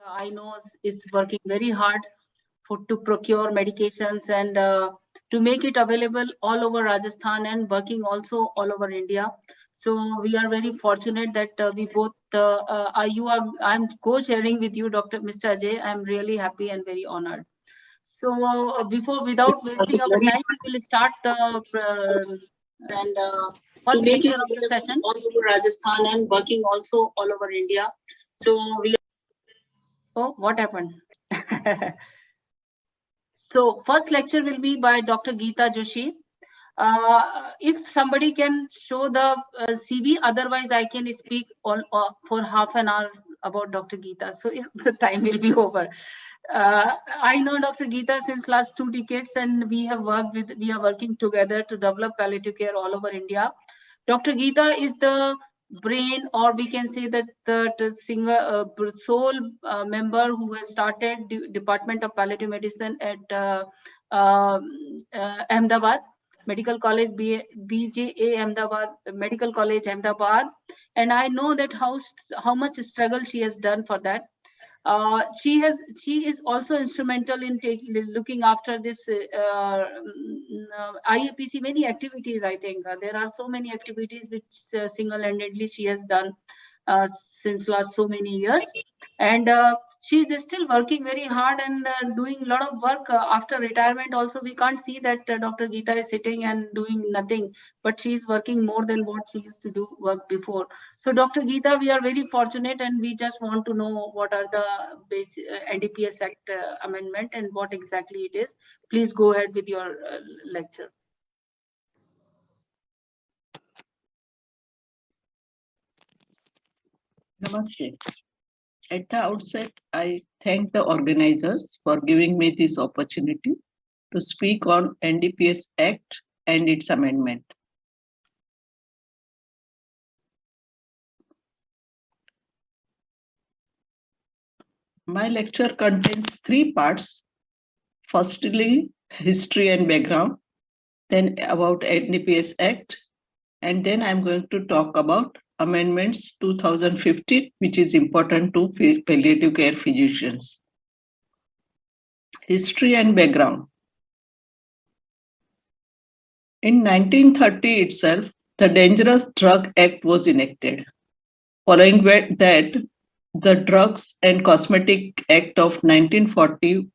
I know is working very hard to procure medications and to make it available all over Rajasthan and working also all over India. So we are very fortunate that we both I'm co-chairing with you, Dr. Mr. Ajay. I'm really happy and very honored. So without wasting our time, we will start the and first lecture of the session all over Rajasthan and working also all over India. So we. Oh, what happened? So first lecture will be by Dr. Geeta Joshi. If somebody can show the CV, otherwise I can speak for half an hour about Dr. Geeta. So the time will be over. I know Dr. Geeta since last 2 decades, and we are working together to develop palliative care all over India. Dr. Geeta is the brain, or we can say that the sole member who has started the Department of Palliative Medicine at Ahmedabad Medical College, BJA Ahmedabad Medical College Ahmedabad, and I know that how much struggle she has done for that. She is also instrumental in looking after this IAPC many activities. I think there are so many activities which single-handedly she has done since last so many years, and she is still working very hard and doing a lot of work after retirement. Also, we can't see that Dr. Geeta is sitting and doing nothing, but she is working more than what she used to do work before. So, Dr. Geeta, we are very fortunate, and we just want to know what are the basic NDPS Act amendment and what exactly it is. Please go ahead with your lecture. Namaste. At the outset, I thank the organizers for giving me this opportunity to speak on NDPS Act and its amendment. My lecture contains 3 parts. Firstly, history and background, then about NDPS Act, and then I'm going to talk about amendments 2015, which is important to palliative care physicians. History and background. In 1930 itself, the Dangerous Drug Act was enacted. Following that, the Drugs and Cosmetic Act of 1940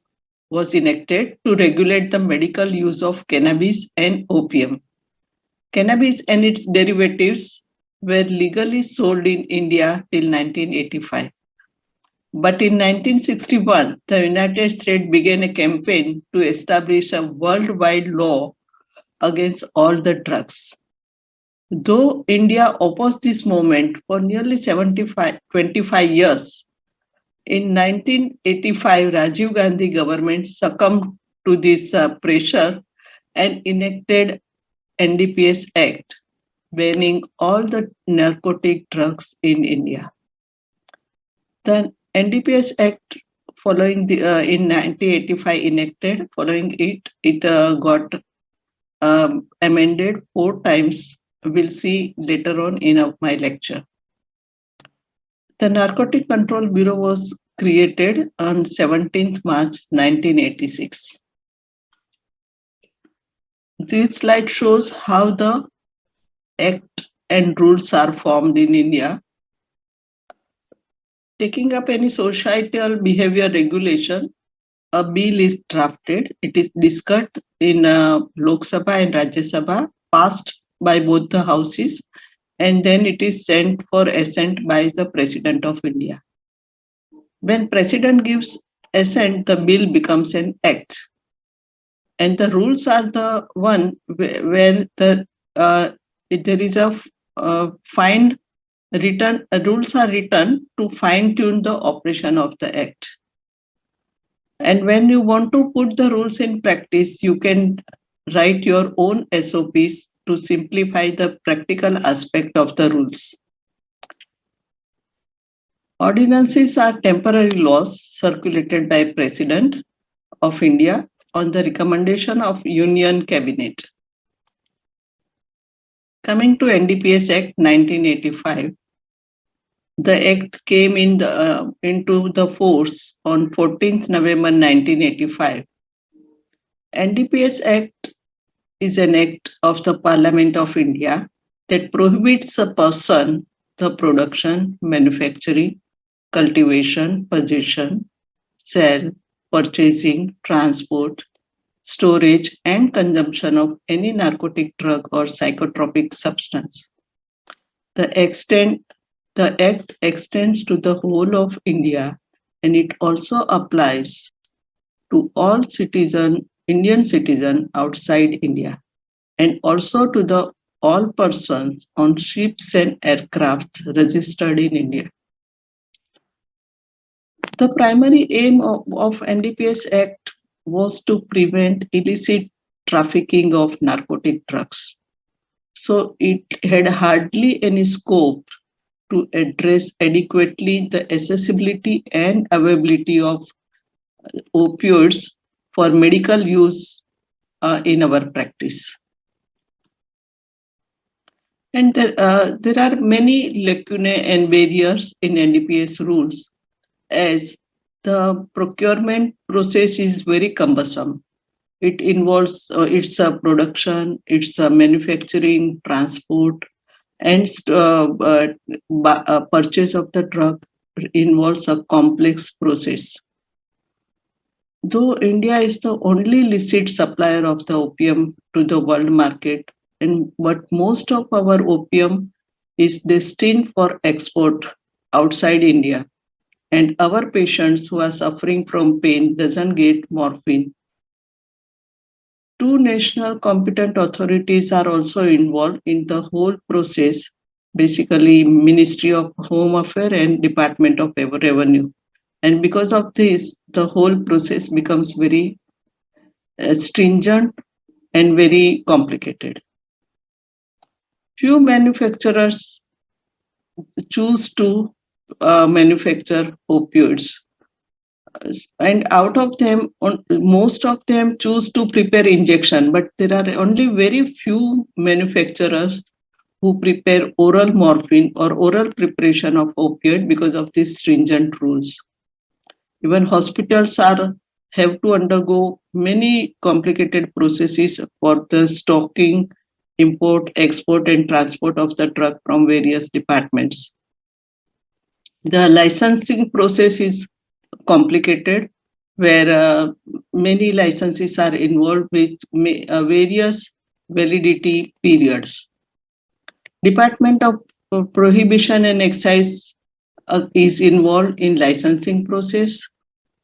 was enacted to regulate the medical use of cannabis and opium. Cannabis and its derivatives were legally sold in India till 1985. But in 1961, the United States began a campaign to establish a worldwide law against all the drugs. Though India opposed this movement for nearly 25 years, in 1985, Rajiv Gandhi government succumbed to this pressure and enacted NDPS Act, banning all the narcotic drugs in India. The NDPS Act, following in 1985 enacted, following it got amended 4 times. We'll see later on in my lecture. The Narcotic Control Bureau was created on 17th March 1986. This slide shows how the Act and rules are formed in India. Taking up any societal behavior regulation, a bill is drafted. It is discussed in Lok Sabha and Rajya Sabha, passed by both the houses, and then it is sent for assent by the President of India. When President gives assent, the bill becomes an act. And the rules are the one where there is a fine written, rules are written to fine-tune the operation of the act. And when you want to put the rules in practice, you can write your own SOPs to simplify the practical aspect of the rules. Ordinances are temporary laws circulated by President of India on the recommendation of Union Cabinet. Coming to NDPS Act 1985, The act came into the force on 14th November 1985. NDPS Act is an act of the Parliament of India that prohibits a person the production, manufacturing, cultivation, possession, sale, purchasing, transport, storage, and consumption of any narcotic drug or psychotropic substance. The extent the act extends to the whole of India, and it also applies to all Indian citizen outside India, and also to the all persons on ships and aircraft registered in India. The primary aim of NDPS Act was to prevent illicit trafficking of narcotic drugs. So it had hardly any scope to address adequately the accessibility and availability of opioids for medical use in our practice. And there are many lacunae and barriers in NDPS rules, as the procurement process is very cumbersome. It involves its production, its manufacturing, transport, and purchase of the drug involves a complex process. Though India is the only licit supplier of the opium to the world market, but most of our opium is destined for export outside India, and our patients who are suffering from pain doesn't get morphine. Two national competent authorities are also involved in the whole process, basically Ministry of Home Affairs and Department of Revenue. And because of this, the whole process becomes very stringent and very complicated. Few manufacturers choose to manufacture opioids, and out of them, most of them choose to prepare injection, but there are only very few manufacturers who prepare oral morphine or oral preparation of opioid because of these stringent rules. Even hospitals have to undergo many complicated processes for the stocking, import, export, and transport of the drug from various departments. The licensing process is complicated, where many licenses are involved with various validity periods. Department of Prohibition and Excise is involved in licensing process,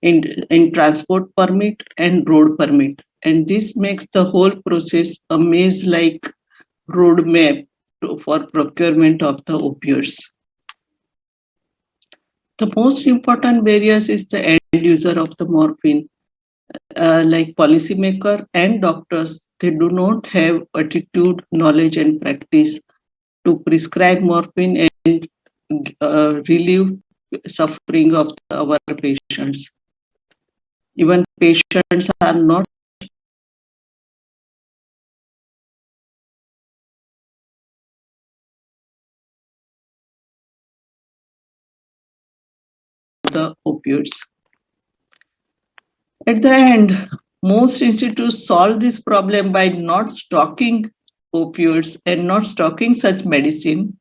in transport permit and road permit, and this makes the whole process a maze-like roadmap for procurement of the opioids. The most important barriers is the end user of the morphine, like policymaker and doctors. They do not have attitude, knowledge, and practice to prescribe morphine and relieve suffering of our patients. Even patients are not the opioids. At the end, most institutes solve this problem by not stocking opioids and not stocking such medicine,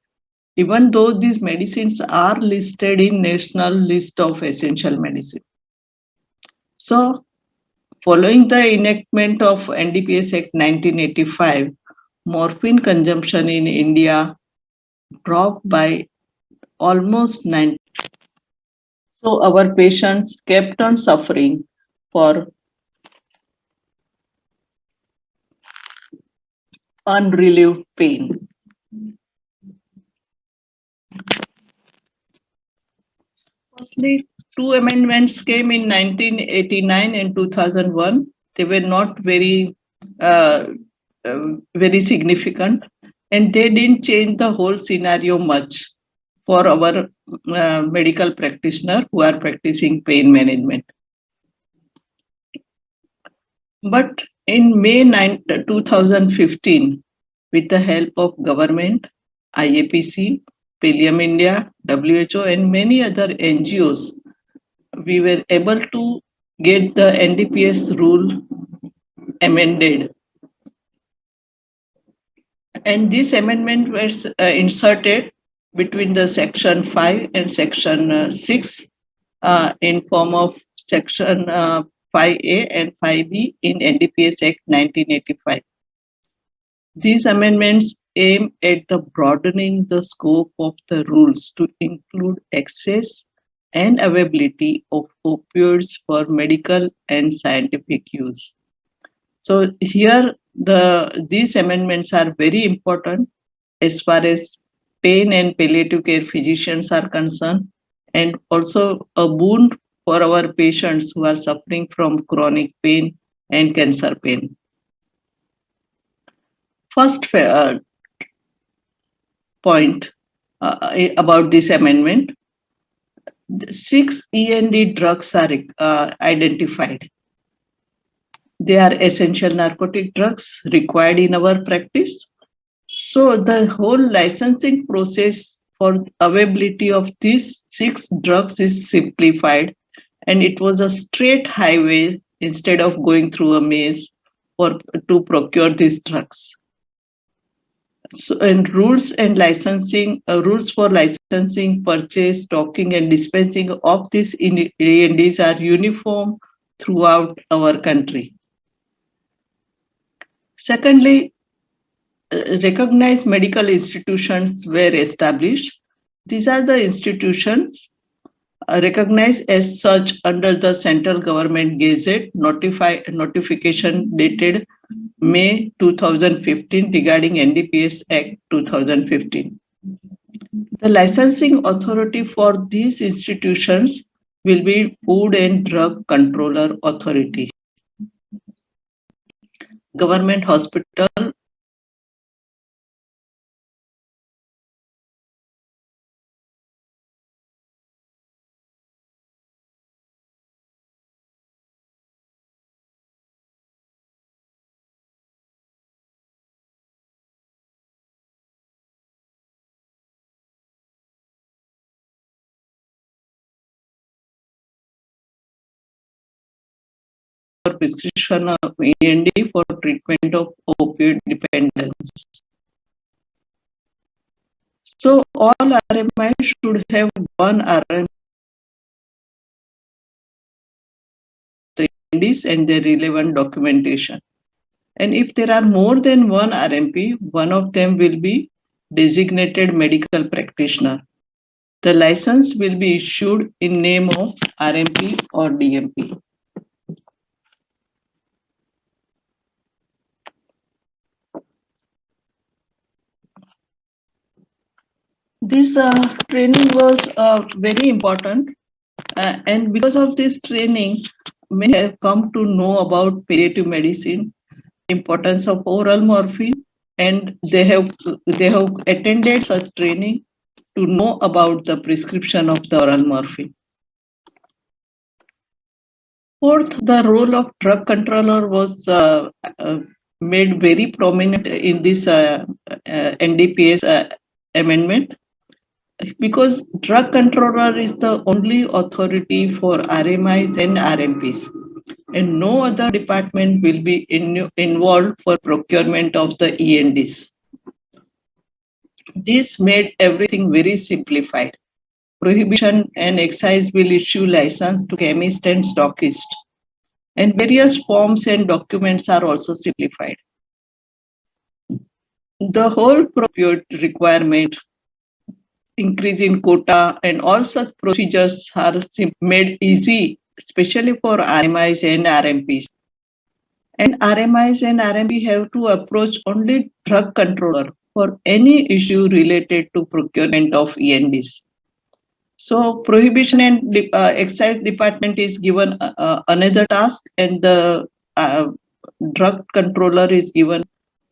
even though these medicines are listed in national list of essential medicine. So, following the enactment of NDPS Act 1985, morphine consumption in India dropped by almost 90%. So our patients kept on suffering for unrelieved pain. Firstly, two amendments came in 1989 and 2001. They were not very significant, and they didn't change the whole scenario much for our medical practitioners who are practicing pain management. But in May 2015, with the help of government, IAPC, Pelium India, WHO, and many other NGOs, we were able to get the NDPS rule amended. And this amendment was inserted between the section 5 and section 6 in form of section 5A and 5B in NDPS Act 1985. These amendments aim at the broadening the scope of the rules to include access and availability of opioids for medical and scientific use. So here these amendments are very important as far as pain and palliative care physicians are concerned, and also a boon for our patients who are suffering from chronic pain and cancer pain. First point about this amendment, 6 END drugs are identified. They are essential narcotic drugs required in our practice. So the whole licensing process for availability of these 6 drugs is simplified, and it was a straight highway instead of going through a maze to procure these drugs. So, and rules for licensing, purchase, stocking, and dispensing of these ANDs are uniform throughout our country. Secondly, recognized medical institutions were established. These are the institutions recognized as such under the central government gazette notification dated May 2015 regarding NDPS Act 2015. The licensing authority for these institutions will be Food and Drug Controller Authority. Government hospital for prescription of END for treatment of opioid dependence. So all RMI should have one RMI and their relevant documentation. And if there are more than one RMP, one of them will be designated medical practitioner. The license will be issued in name of RMP or DMP. This training was very important, and because of this training, many have come to know about palliative medicine, importance of oral morphine, and they have attended such training to know about the prescription of the oral morphine. Fourth, the role of drug controller was made very prominent in this NDPS amendment, because drug controller is the only authority for RMIs and RMPs, and no other department will be involved for procurement of the ENDs. This made everything very simplified. Prohibition and excise will issue license to chemist and stockist, and various forms and documents are also simplified. The whole opioid requirement, increase in quota, and all such procedures are made easy, especially for RMIs and RMPs. And RMIs and RMP have to approach only drug controller for any issue related to procurement of ENDs. So prohibition and excise department is given another task, and the drug controller is given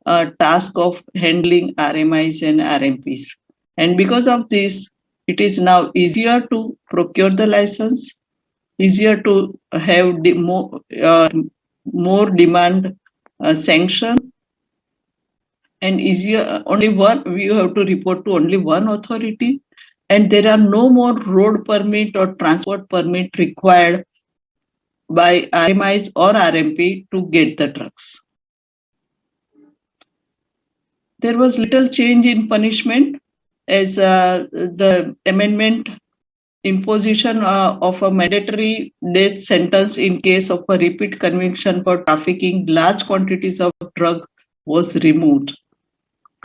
a task of handling RMIs and RMPs. And because of this, it is now easier to procure the license, easier to have more demand sanction, and easier. Only one, we have to report to only one authority, and there are no more road permit or transport permit required by RMIs or RMP to get the drugs. There was little change in punishment as the amendment imposition of a mandatory death sentence in case of a repeat conviction for trafficking large quantities of drug was removed.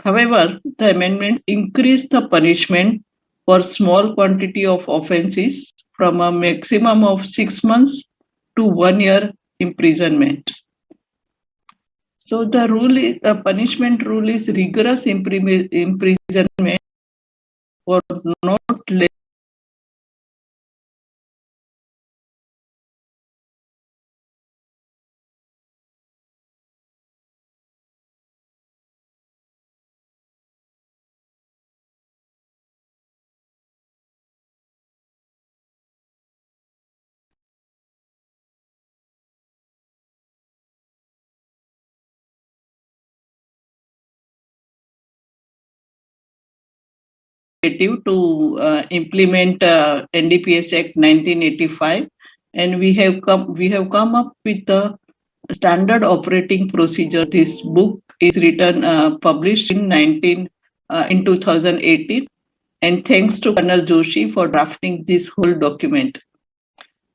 However, the amendment increased the punishment for small quantity of offences from a maximum of 6 months to 1 year imprisonment. So the punishment rule is rigorous imprisonment for not less to implement NDPS Act 1985, and we have come up with the standard operating procedure. This book is written published in 2018, and thanks to Colonel Joshi for drafting this whole document.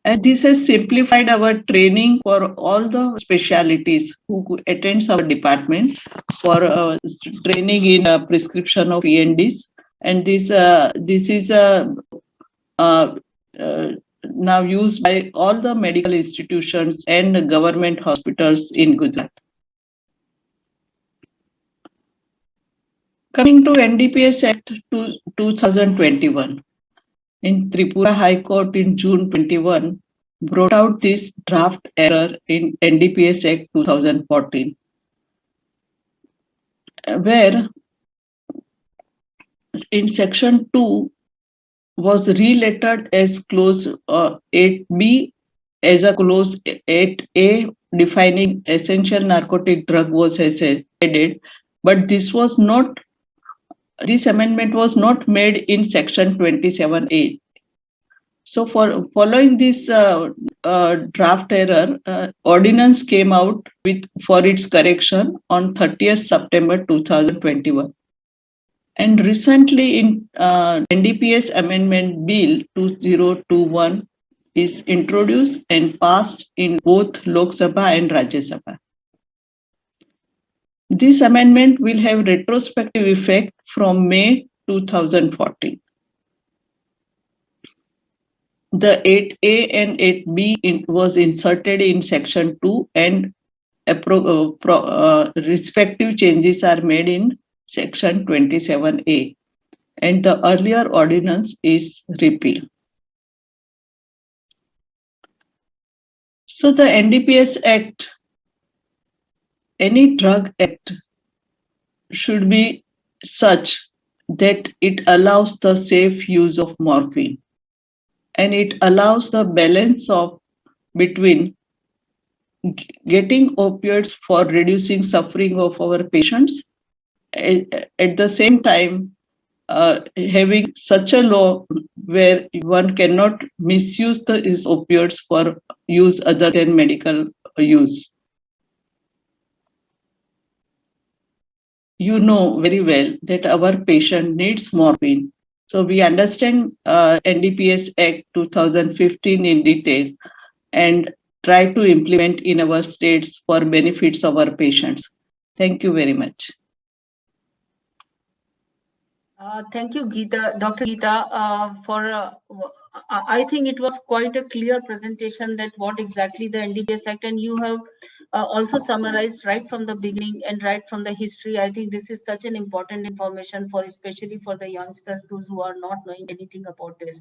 And this has simplified our training for all the specialities who attends our department for training in prescription of PNDs. And this is uh, now used by all the medical institutions and government hospitals in Gujarat. Coming to NDPS Act 2021. In Tripura High Court in June 21 brought out this draft error in NDPS Act 2014, where in section 2 was relettered as clause 8B as a clause 8A defining essential narcotic drug was added, but this amendment was not made in section 27A. So for following this draft error, ordinance came out for its correction on 30th September 2021. And recently in NDPS Amendment Bill 2021 is introduced and passed in both Lok Sabha and Rajya Sabha. This amendment will have retrospective effect from May 2014. The 8A and 8B was inserted in section 2 and respective changes are made in section 27A, and the earlier ordinance is repealed. So the NDPS Act, any drug act, should be such that it allows the safe use of morphine, and it allows the balance between getting opioids for reducing suffering of our patients, at the same time having such a law where one cannot misuse these opioids for use other than medical use. You know very well that our patient needs morphine. So we understand NDPS Act 2015 in detail and try to implement in our states for benefits of our patients. Thank you very much. Thank you, Dr. Geeta, I think it was quite a clear presentation that what exactly the NDPS Act, and you have also summarized right from the beginning and right from the history. I think this is such an important information especially for the youngsters, those who are not knowing anything about this.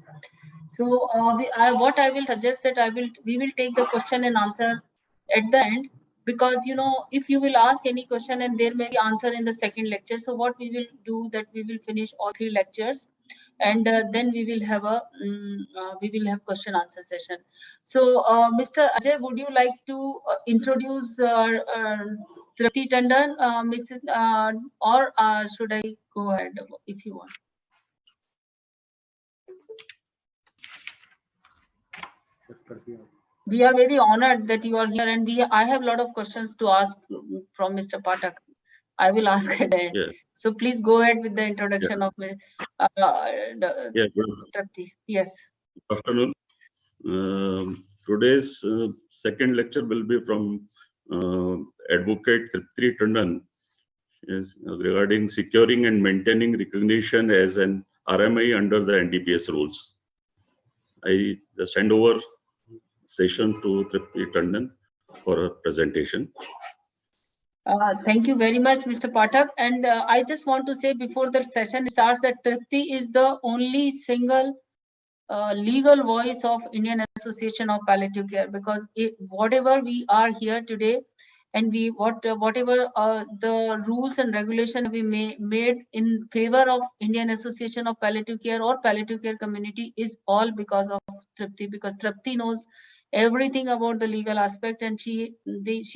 So what I will suggest that we will take the question and answer at the end, because if you will ask any question and there may be answer in the second lecture, so what we will do that we will finish all 3 lectures, and then we will have question answer session. So Mr. Ajay, would you like to introduce Tripti Tandon, Mrs. Or should I go ahead if you want? We are very honored that you are here, and I have a lot of questions to ask from Mr. Pathak. I will ask at the end. Yeah. So please go ahead with the introduction of Tripti. Yes. Good afternoon. Today's second lecture will be from Advocate Tripti Tandon, regarding securing and maintaining recognition as an RMI under the NDPS rules. I just hand over session to Tripti Tandon for a presentation. Thank you very much, Mr. Pathak. And I just want to say before the session starts that Tripti is the only single legal voice of Indian Association of Palliative Care, because whatever we are here today, and whatever the rules and regulation we made in favor of Indian Association of Palliative Care or palliative care community is all because of Tripti, because Tripti knows everything about the legal aspect, and she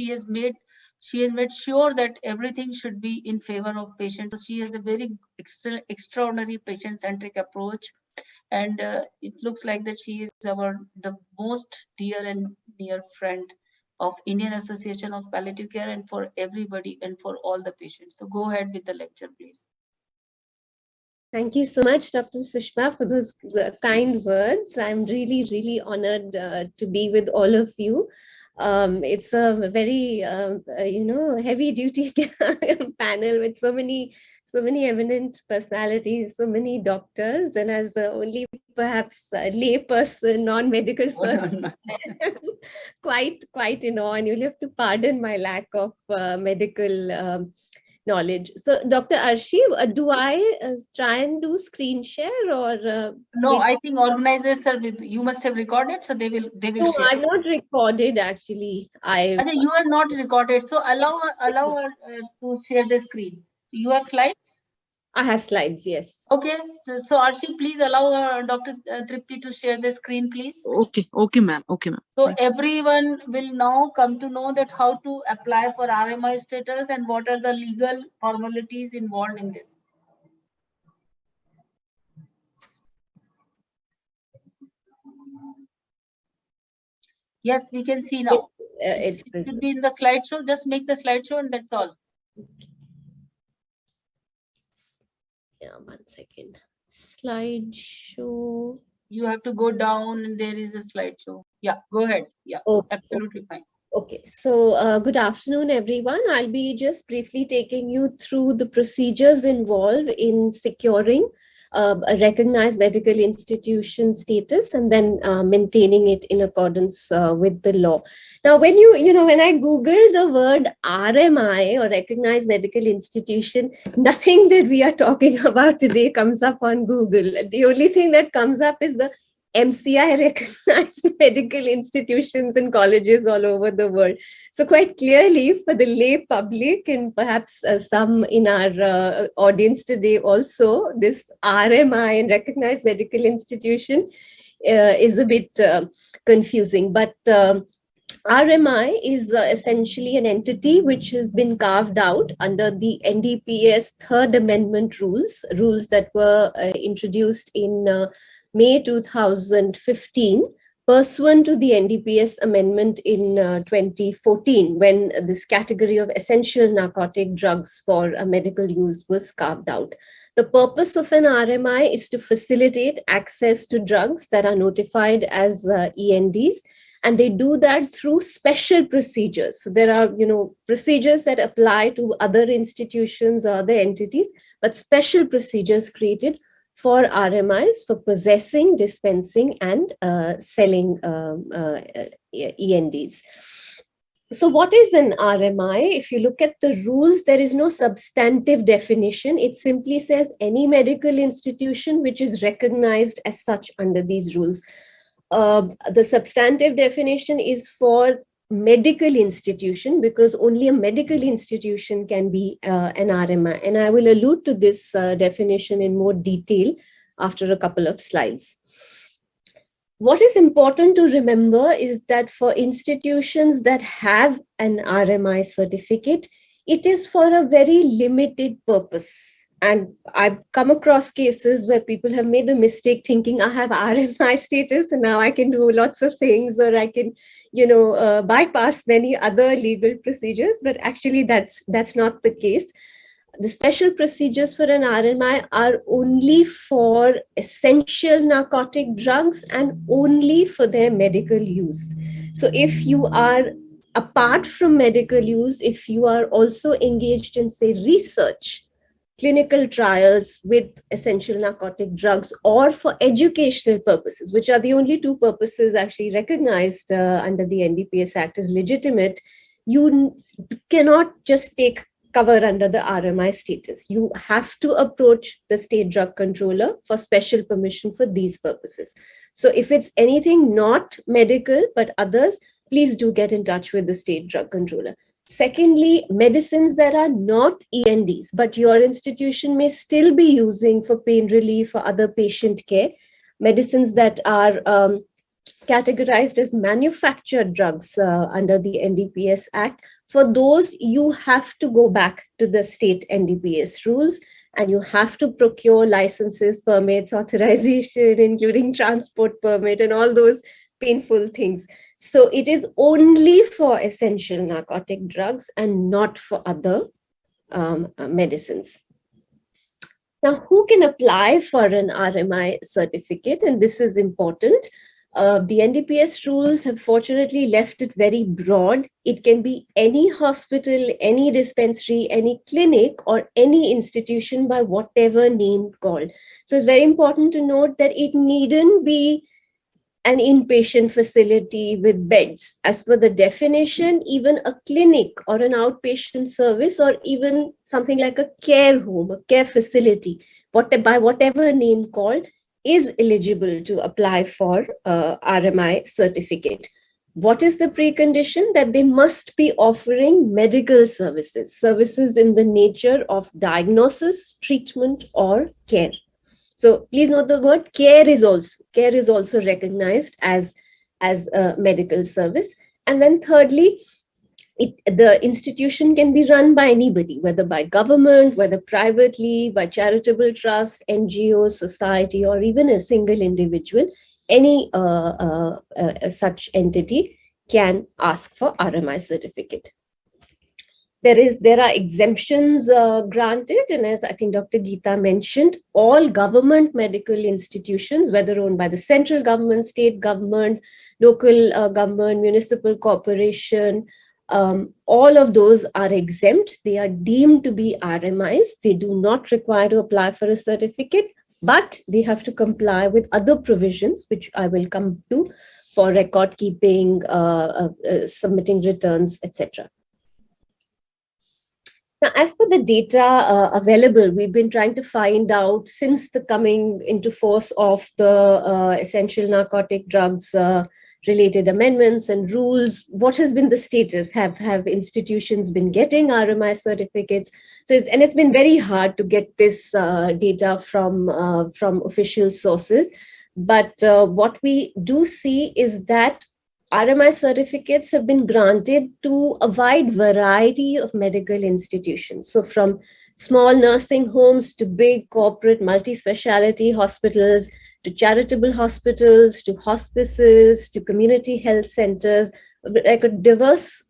has made sure that everything should be in favor of patients. So she has a very extraordinary patient-centric approach, and it looks like that she is the most dear and near friend of Indian Association of Palliative Care, and for everybody and for all the patients. So go ahead with the lecture, please. Thank you so much, Dr. Sushma, for those kind words. I'm really, really honored to be with all of you. It's a very, heavy-duty panel with so many eminent personalities, so many doctors, and as the only perhaps lay person, non-medical person, quite in awe, and you'll have to pardon my lack of medical knowledge. So, Dr. Arshi, do I try and do screen share or? No, I think organizers are with. You must have recorded, so they will. No, share. I've not recorded actually. You have not recorded, so allow her to share the screen. You have slides? I have slides, yes. Okay, so Arshi, please allow Dr. Tripti to share the screen, please. Okay, ma'am. So everyone will now come to know that how to apply for RMI status and what are the legal formalities involved in this. Yes, we can see now. It should be in the slideshow. Just make the slideshow and that's all. Yeah, 1 second. Slideshow. You have to go down and there is a slideshow. Yeah, go ahead. Yeah, absolutely fine. Okay, so good afternoon, everyone. I'll be just briefly taking you through the procedures involved in securing a recognized medical institution status and then maintaining it in accordance with the law. Now, when when I Google the word RMI or recognized medical institution, nothing that we are talking about today comes up on Google. The only thing that comes up is the MCI recognized medical institutions and colleges all over the world. So quite clearly for the lay public and perhaps some in our audience today also, this RMI and recognized medical institution is a bit confusing. But RMI is essentially an entity which has been carved out under the NDPS Third Amendment rules that were introduced in May 2015, pursuant to the NDPS amendment in 2014, when this category of essential narcotic drugs for medical use was carved out. The purpose of an RMI is to facilitate access to drugs that are notified as ENDs, and they do that through special procedures. So there are, procedures that apply to other institutions or other entities, but special procedures created for RMIs for possessing, dispensing, and selling ENDs. So what is an RMI? If you look at the rules, there is no substantive definition. It simply says any medical institution which is recognized as such under these rules. The substantive definition is for medical institution, because only a medical institution can be an RMI. And I will allude to this definition in more detail after a couple of slides. What is important to remember is that for institutions that have an RMI certificate, it is for a very limited purpose. And I've come across cases where people have made the mistake thinking I have RMI status and now I can do lots of things, or I can, bypass many other legal procedures. But actually, that's not the case. The special procedures for an RMI are only for essential narcotic drugs and only for their medical use. So if you are, apart from medical use, if you are also engaged in, say, research, clinical trials with essential narcotic drugs, or for educational purposes, which are the only two purposes actually recognized under the NDPS Act as legitimate, you cannot just take cover under the RMI status. You have to approach the state drug controller for special permission for these purposes. So if it's anything not medical but others, please do get in touch with the state drug controller. Secondly, medicines that are not ENDs, but your institution may still be using for pain relief or other patient care, medicines that are categorized as manufactured drugs under the NDPS Act. For those, you have to go back to the state NDPS rules, and you have to procure licenses, permits, authorization, including transport permit and all those painful things. So it is only for essential narcotic drugs and not for other medicines. Now, who can apply for an RMI certificate? And this is important. The NDPS rules have fortunately left it very broad. It can be any hospital, any dispensary, any clinic, or any institution by whatever name called. So it's very important to note that it needn't be an inpatient facility with beds. As per the definition, even a clinic or an outpatient service, or even something like a care home, a care facility, by whatever name called, is eligible to apply for RMI certificate. What is the precondition? That they must be offering medical services in the nature of diagnosis, treatment, or care. So please note the word care is also recognized as a medical service. And then thirdly, the institution can be run by anybody, whether by government, whether privately, by charitable trusts, NGOs, society, or even a single individual. Any such entity can ask for RMI certificate. There are exemptions granted, and as I think Dr. Geeta mentioned, all government medical institutions, whether owned by the central government, state government, local government, municipal corporation, all of those are exempt. They are deemed to be RMIs. They do not require to apply for a certificate, but they have to comply with other provisions, which I will come to, for record keeping, submitting returns, etc. Now, as per the data available, we've been trying to find out, since the coming into force of the essential narcotic drugs related amendments and rules, what has been the status? Have institutions been getting RMI certificates? So it's been very hard to get this data from official sources. But what we do see is that RMI certificates have been granted to a wide variety of medical institutions. So from small nursing homes to big corporate multi-speciality hospitals, to charitable hospitals, to hospices, to community health centers, like a diverse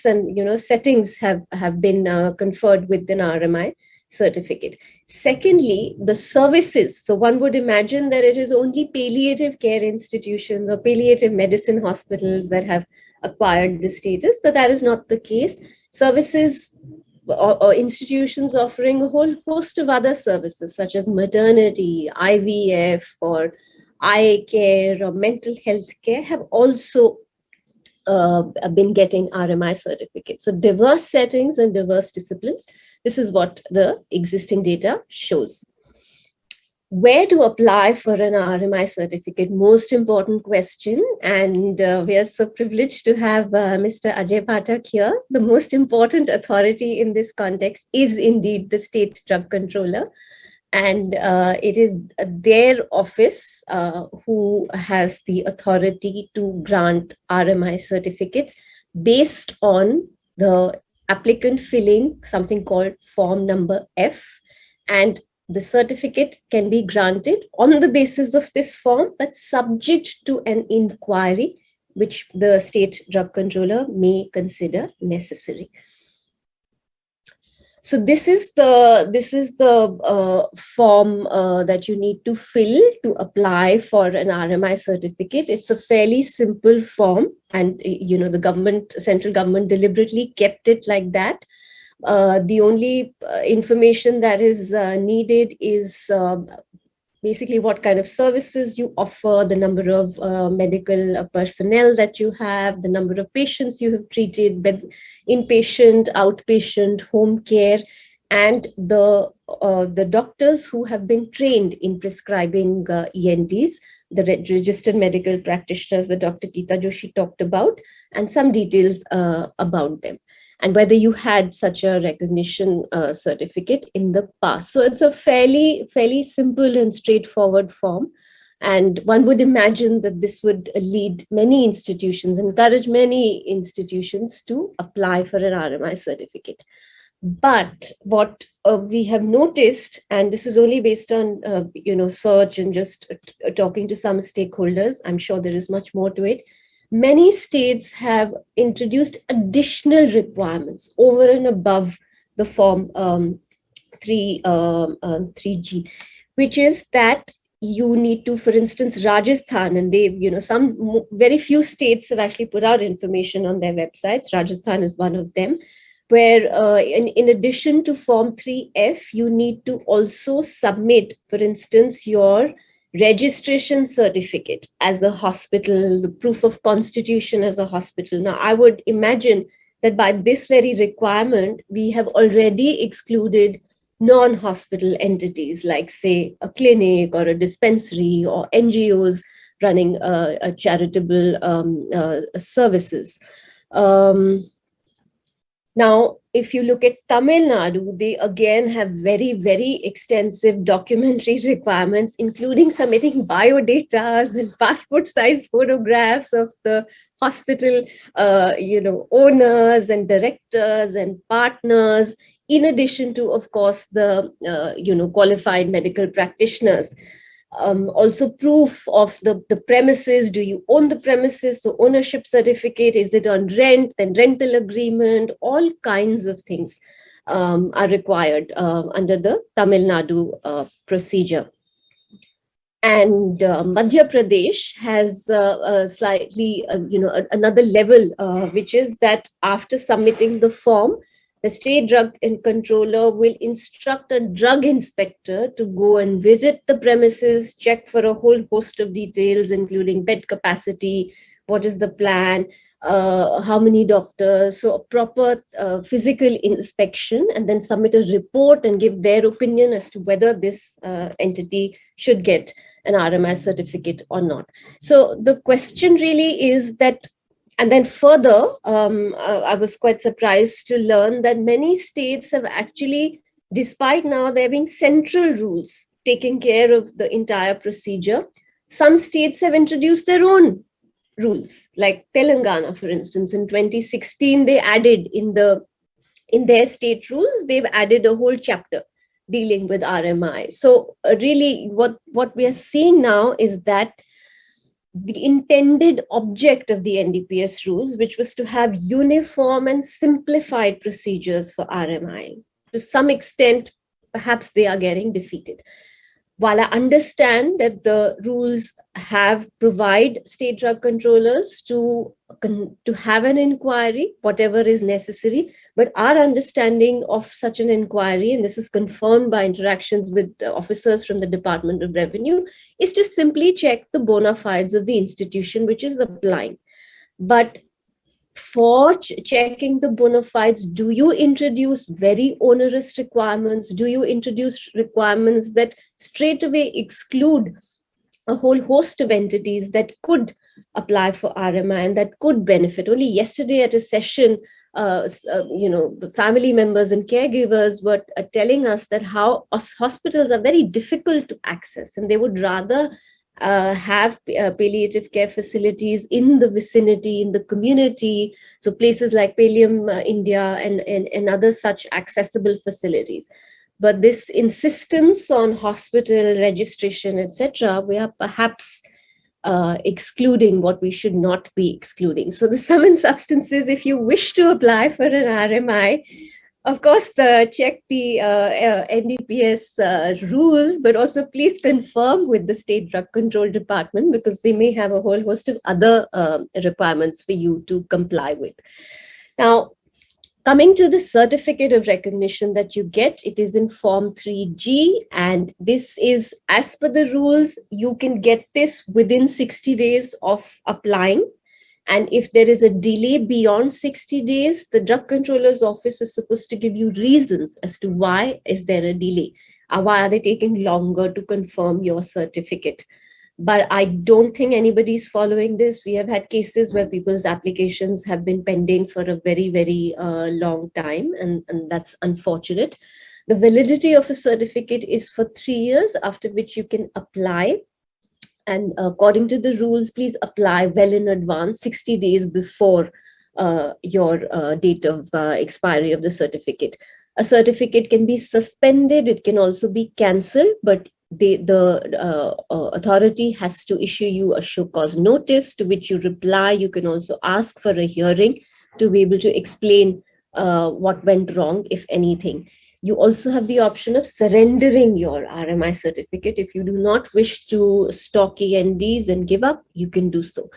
and settings have been conferred with an RMI certificate. Secondly, the services. So one would imagine that it is only palliative care institutions or palliative medicine hospitals that have acquired this status, but that is not the case. Services or institutions offering a whole host of other services, such as maternity, IVF, or eye care, or mental health care, have also been getting RMI certificates. So diverse settings and diverse disciplines. This is what the existing data shows. Where to apply for an RMI certificate? Most important question. And we are so privileged to have Mr. Ajay Pathak here. The most important authority in this context is indeed the State Drug Controller. And it is their office who has the authority to grant RMI certificates based on the applicant filling something called form number F, and the certificate can be granted on the basis of this form, but subject to an inquiry which the state drug controller may consider necessary. So this is the form that you need to fill to apply for an RMI certificate. It's a fairly simple form, and the central government deliberately kept it like that. The only information that is needed is basically what kind of services you offer, the number of medical personnel that you have, the number of patients you have treated, inpatient, outpatient, home care, and the doctors who have been trained in prescribing ENTs, the registered medical practitioners that Dr. Geeta Joshi talked about, and some details about them, and whether you had such a recognition certificate in the past. So it's a fairly simple and straightforward form. And one would imagine that this would lead many institutions, encourage many institutions to apply for an RMI certificate. But what we have noticed, and this is only based on search and just talking to some stakeholders, I'm sure there is much more to it. Many states have introduced additional requirements over and above the form 3G, which is that you need to, for instance, Rajasthan, and they, some very few states have actually put out information on their websites. Rajasthan is one of them, where in addition to form 3F, you need to also submit, for instance, your registration certificate as a hospital, the proof of constitution as a hospital. Now, I would imagine that by this very requirement, we have already excluded non-hospital entities like, say, a clinic or a dispensary or NGOs running charitable services. Now, if you look at Tamil Nadu, they again have very, very extensive documentary requirements, including submitting biodata and passport-size photographs of the hospital, owners and directors and partners, in addition to, of course, the qualified medical practitioners. Also proof of the premises. Do you own the premises? So ownership certificate, is it on rent, then rental agreement, all kinds of things are required under the Tamil Nadu procedure. And Madhya Pradesh has slightly, another level, which is that after submitting the form, the state drug controller will instruct a drug inspector to go and visit the premises, check for a whole host of details, including bed capacity, what is the plan, how many doctors, so a proper physical inspection, and then submit a report and give their opinion as to whether this entity should get an RMI certificate or not. So the question really is that, and then further, I was quite surprised to learn that many states have actually, despite now there being central rules taking care of the entire procedure, some states have introduced their own rules, like Telangana, for instance. In 2016, they added in their state rules, they've added a whole chapter dealing with RMI. So really what we are seeing now is that the intended object of the NDPS rules, which was to have uniform and simplified procedures for RMI, to some extent, perhaps they are getting defeated. While I understand that the rules provide state drug controllers to have an inquiry, whatever is necessary, but our understanding of such an inquiry, and this is confirmed by interactions with officers from the Department of Revenue, is to simply check the bona fides of the institution which is applying. But for checking the bona fides, do you introduce very onerous requirements? Do you introduce requirements that straight away exclude a whole host of entities that could apply for RMI and that could benefit? Only yesterday at a session, the family members and caregivers were telling us that how hospitals are very difficult to access, and they would rather have palliative care facilities in the vicinity, in the community. So places like Pallium India and other such accessible facilities. But this insistence on hospital registration, etc., we are perhaps excluding what we should not be excluding. So the sum and substance is, if you wish to apply for an RMI, of course, check the NDPS rules, but also please confirm with the State Drug Control Department, because they may have a whole host of other requirements for you to comply with. Now, coming to the certificate of recognition that you get, it is in Form 3G, and this is, as per the rules, you can get this within 60 days of applying. And if there is a delay beyond 60 days, the drug controller's office is supposed to give you reasons as to why is there a delay. Why are they taking longer to confirm your certificate? But I don't think anybody's following this. We have had cases where people's applications have been pending for a very, very long time, and that's unfortunate. The validity of a certificate is for 3 years, after which you can apply. And according to the rules, please apply well in advance, 60 days before your date of expiry of the certificate. A certificate can be suspended, it can also be cancelled, but the authority has to issue you a show cause notice, to which you reply. You can also ask for a hearing to be able to explain what went wrong, if anything. You also have the option of surrendering your RMI certificate. If you do not wish to stock ENDs and give up, you can do so.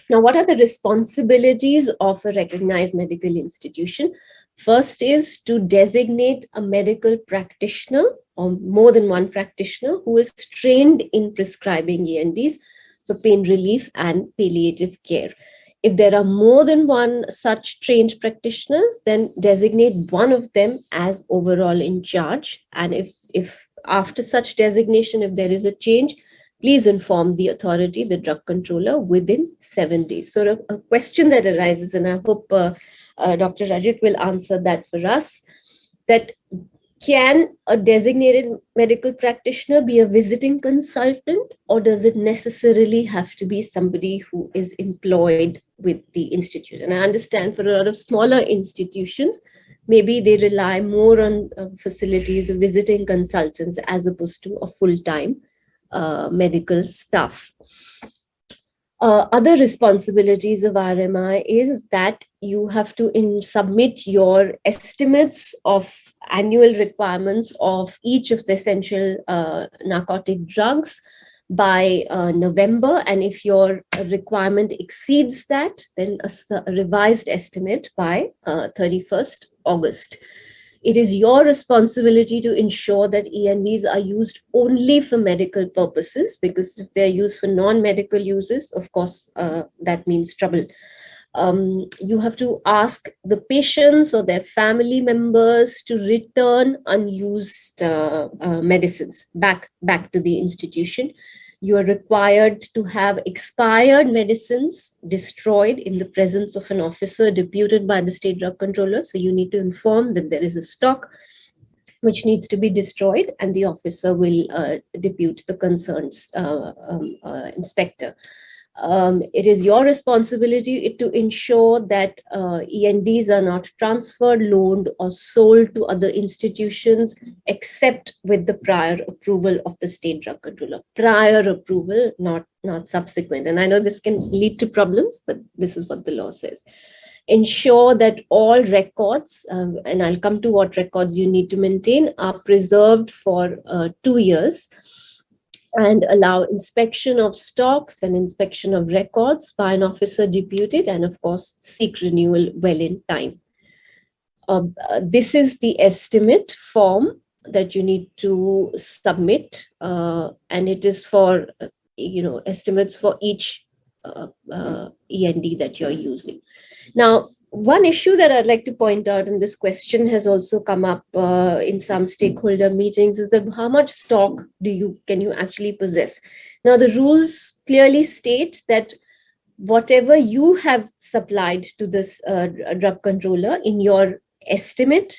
Now, what are the responsibilities of a recognized medical institution? First is to designate a medical practitioner, or more than one practitioner, who is trained in prescribing ENDs for pain relief and palliative care. If there are more than one such trained practitioners, then designate one of them as overall in charge. And if after such designation, if there is a change, please inform the authority, the drug controller, within 7 days. So a question that arises, and I hope Dr. Rajit will answer that for us, that can a designated medical practitioner be a visiting consultant, or does it necessarily have to be somebody who is employed with the institute? And I understand for a lot of smaller institutions, maybe they rely more on facilities of visiting consultants as opposed to a full-time medical staff. Other responsibilities of RMI is that you have to submit your estimates of annual requirements of each of the essential narcotic drugs by November. And if your requirement exceeds that, then a revised estimate by 31st August. It is your responsibility to ensure that ENDs are used only for medical purposes, because if they're used for non-medical uses, of course, that means trouble. You have to ask the patients or their family members to return unused medicines back to the institution. You are required to have expired medicines destroyed in the presence of an officer deputed by the state drug controller. So you need to inform that there is a stock which needs to be destroyed, and the officer will depute the concerned inspector. It is your responsibility to ensure that ENDs are not transferred, loaned, or sold to other institutions except with the prior approval of the state drug controller. Prior approval, not subsequent. And I know this can lead to problems, but this is what the law says. Ensure that all records, and I'll come to what records you need to maintain, are preserved for 2 years, and allow inspection of stocks and inspection of records by an officer deputed, and of course seek renewal well in time. This is the estimate form that you need to submit, and it is for estimates for each END that you're using. Now, one issue that I'd like to point out, and this question has also come up in some stakeholder meetings, is that how much stock can you actually possess? Now, the rules clearly state that whatever you have supplied to this drug controller in your estimate,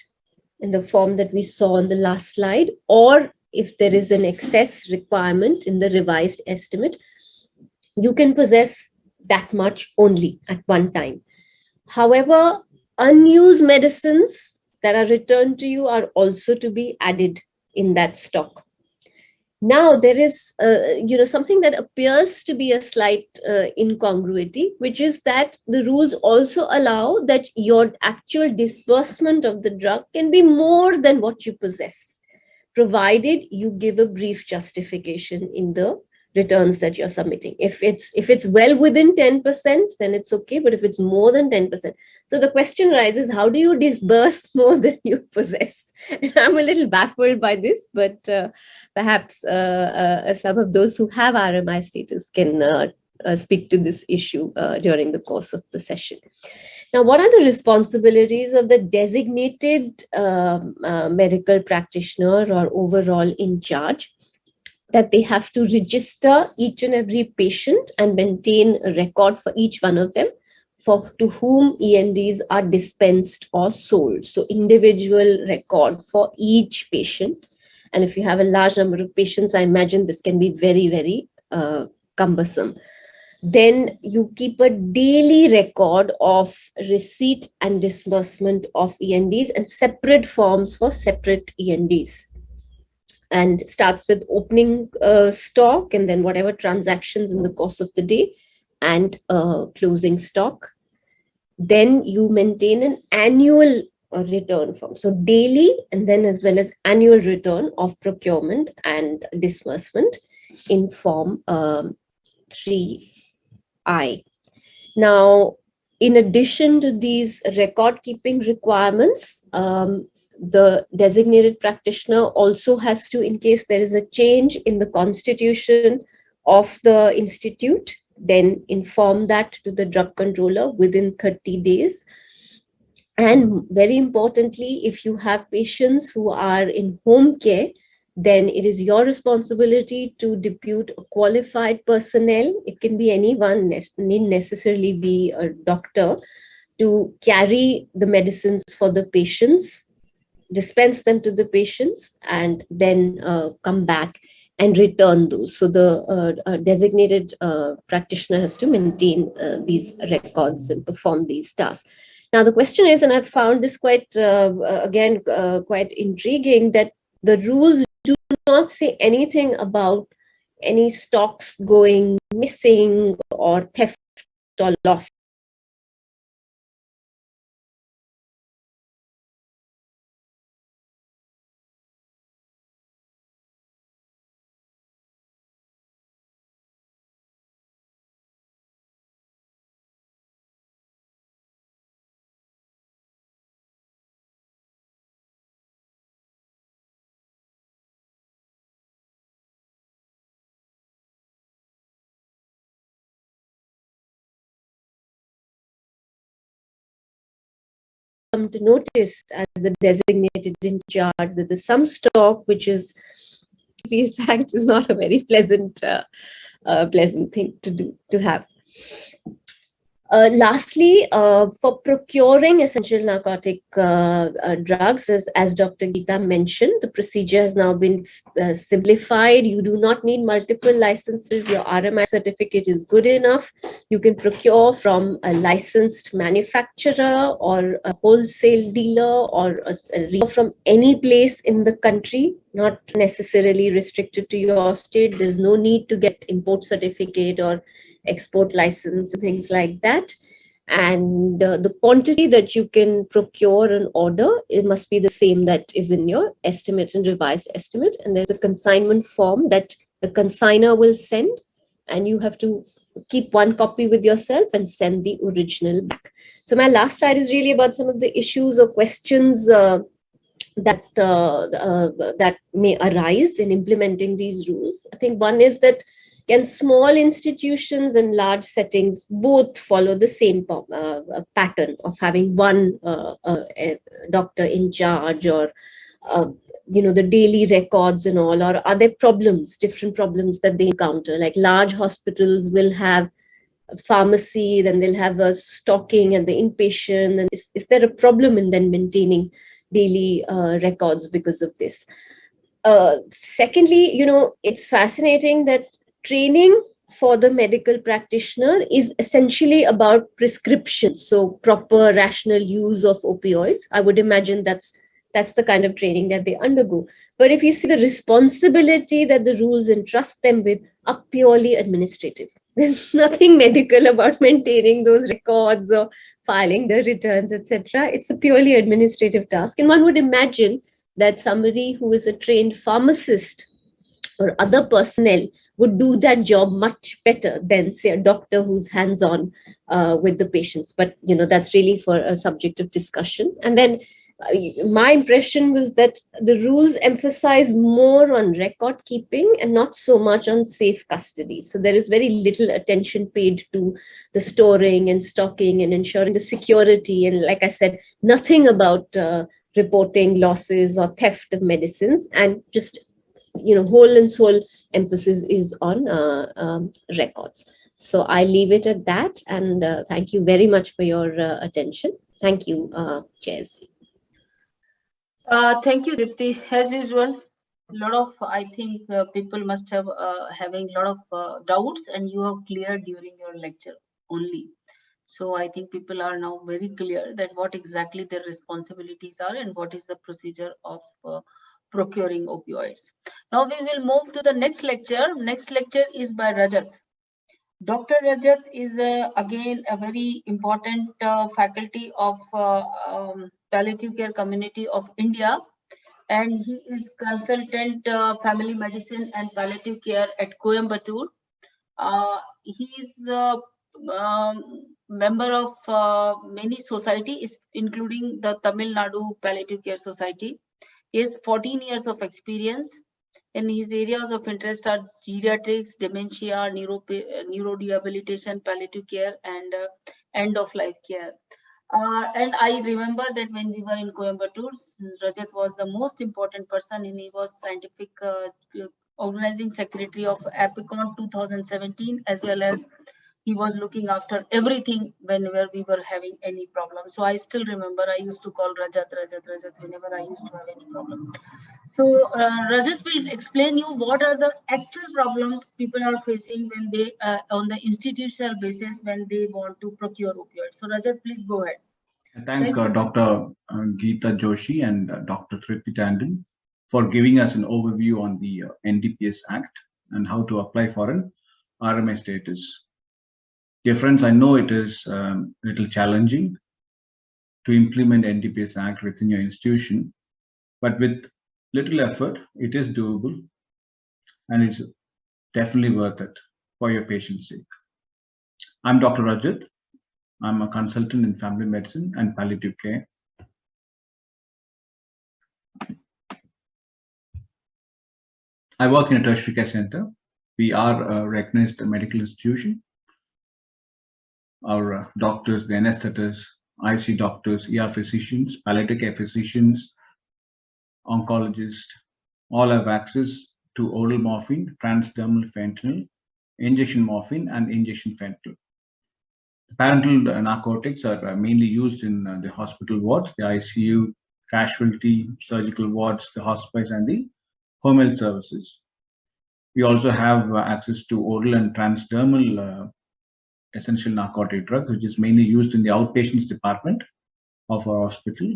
in the form that we saw on the last slide, or if there is an excess requirement in the revised estimate, you can possess that much only at one time. However, unused medicines that are returned to you are also to be added in that stock. Now there is something that appears to be a slight incongruity, which is that the rules also allow that your actual disbursement of the drug can be more than what you possess, provided you give a brief justification in the returns that you're submitting. If it's well within 10%, then it's okay. But if it's more than 10%, so the question arises: how do you disburse more than you possess? And I'm a little baffled by this, but perhaps some of those who have RMI status can speak to this issue during the course of the session. Now, what are the responsibilities of the designated medical practitioner or overall in charge? That they have to register each and every patient and maintain a record for each one of them to whom ENDs are dispensed or sold. So individual record for each patient. And if you have a large number of patients, I imagine this can be very, very cumbersome. Then you keep a daily record of receipt and disbursement of ENDs and separate forms for separate ENDs. And starts with opening stock and then whatever transactions in the course of the day and closing stock. Then you maintain an annual return form. So daily and then as well as annual return of procurement and disbursement in form 3I. Now, in addition to these record keeping requirements, the designated practitioner also has to, in case there is a change in the constitution of the institute, then inform that to the drug controller within 30 days. And very importantly, if you have patients who are in home care, then it is your responsibility to depute a qualified personnel. It can be anyone, need necessarily be a doctor, to carry the medicines for the patients, dispense them to the patients, and then come back and return those. So the designated practitioner has to maintain these records and perform these tasks. Now the question is, and I've found this quite, quite intriguing, that the rules do not say anything about any stocks going missing or theft or loss. To notice as the designated in charge that there's some stock which is NDPS Act is not a very pleasant thing to have. Lastly, for procuring essential narcotic drugs, as Dr. Geeta mentioned, the procedure has now been simplified. You do not need multiple licenses. Your RMI certificate is good enough. You can procure from a licensed manufacturer or a wholesale dealer or from any place in the country, not necessarily restricted to your state. There's no need to get import certificate or export license and things like that. And the quantity that you can procure and order, it must be the same that is in your estimate and revised estimate. And there's a consignment form that the consigner will send, and you have to keep one copy with yourself and send the original back. So my last slide is really about some of the issues or questions that may arise in implementing these rules. I think one is that, can small institutions and large settings both follow the same pattern of having one doctor in charge, or the daily records and all? Or are there different problems that they encounter? Like large hospitals will have a pharmacy, then they'll have a stocking and the inpatient. And is there a problem in then maintaining daily records because of this? Secondly, it's fascinating that training for the medical practitioner is essentially about prescription, so proper rational use of opioids. I would imagine that's the kind of training that they undergo. But if you see, the responsibility that the rules entrust them with are purely administrative. There's nothing medical about maintaining those records or filing the returns, etc. It's a purely administrative task. And one would imagine that somebody who is a trained pharmacist or other personnel would do that job much better than, say, a doctor who's hands-on with the patients. But that's really for a subject of discussion. And then my impression was that the rules emphasize more on record keeping and not so much on safe custody. So there is very little attention paid to the storing and stocking and ensuring the security. And like I said, nothing about reporting losses or theft of medicines, and just whole and sole emphasis is on records. So I leave it at that, and thank you very much for your attention. Thank you, chairs. Thank you, Dipti. As usual, I think people must have having a lot of doubts, and you have cleared during your lecture only. So I think people are now very clear that what exactly their responsibilities are and what is the procedure of procuring opioids. Now we will move to the next lecture. Next lecture is by Rajat. Dr. Rajat is again a very important faculty of palliative care community of India, and he is consultant family medicine and palliative care at Coimbatore. He is a member of many societies, including the Tamil Nadu Palliative Care Society. He has 14 years of experience. And his areas of interest are geriatrics, dementia, neurorehabilitation, palliative care, and end-of-life care. And I remember that when we were in Coimbatore, Rajat was the most important person, and he was scientific organizing secretary of IAPCON 2017, as well as he was looking after everything whenever we were having any problem. So I still remember I used to call Rajat whenever I used to have any problem. So Rajat will explain you what are the actual problems people are facing when they, on the institutional basis, when they want to procure opioids. So Rajat, please go ahead. I thank Dr. Geeta Joshi and Dr. Tripti Tandon for giving us an overview on the NDPS Act and how to apply for an RMI status. Dear friends, I know it is a little challenging to implement NDPS Act within your institution, but with little effort, it is doable, and it's definitely worth it for your patient's sake. I'm Dr. Rajat. I'm a consultant in family medicine and palliative care. I work in a tertiary care center. We are a recognized medical institution. Our doctors, the anesthetists, IC doctors, ER physicians, palliative care physicians, oncologists, all have access to oral morphine, transdermal fentanyl, injection morphine, and injection fentanyl. Parenteral narcotics are mainly used in the hospital wards, the ICU, casualty, surgical wards, the hospice, and the home health services. We also have access to oral and transdermal essential narcotic drugs, which is mainly used in the outpatients department of our hospital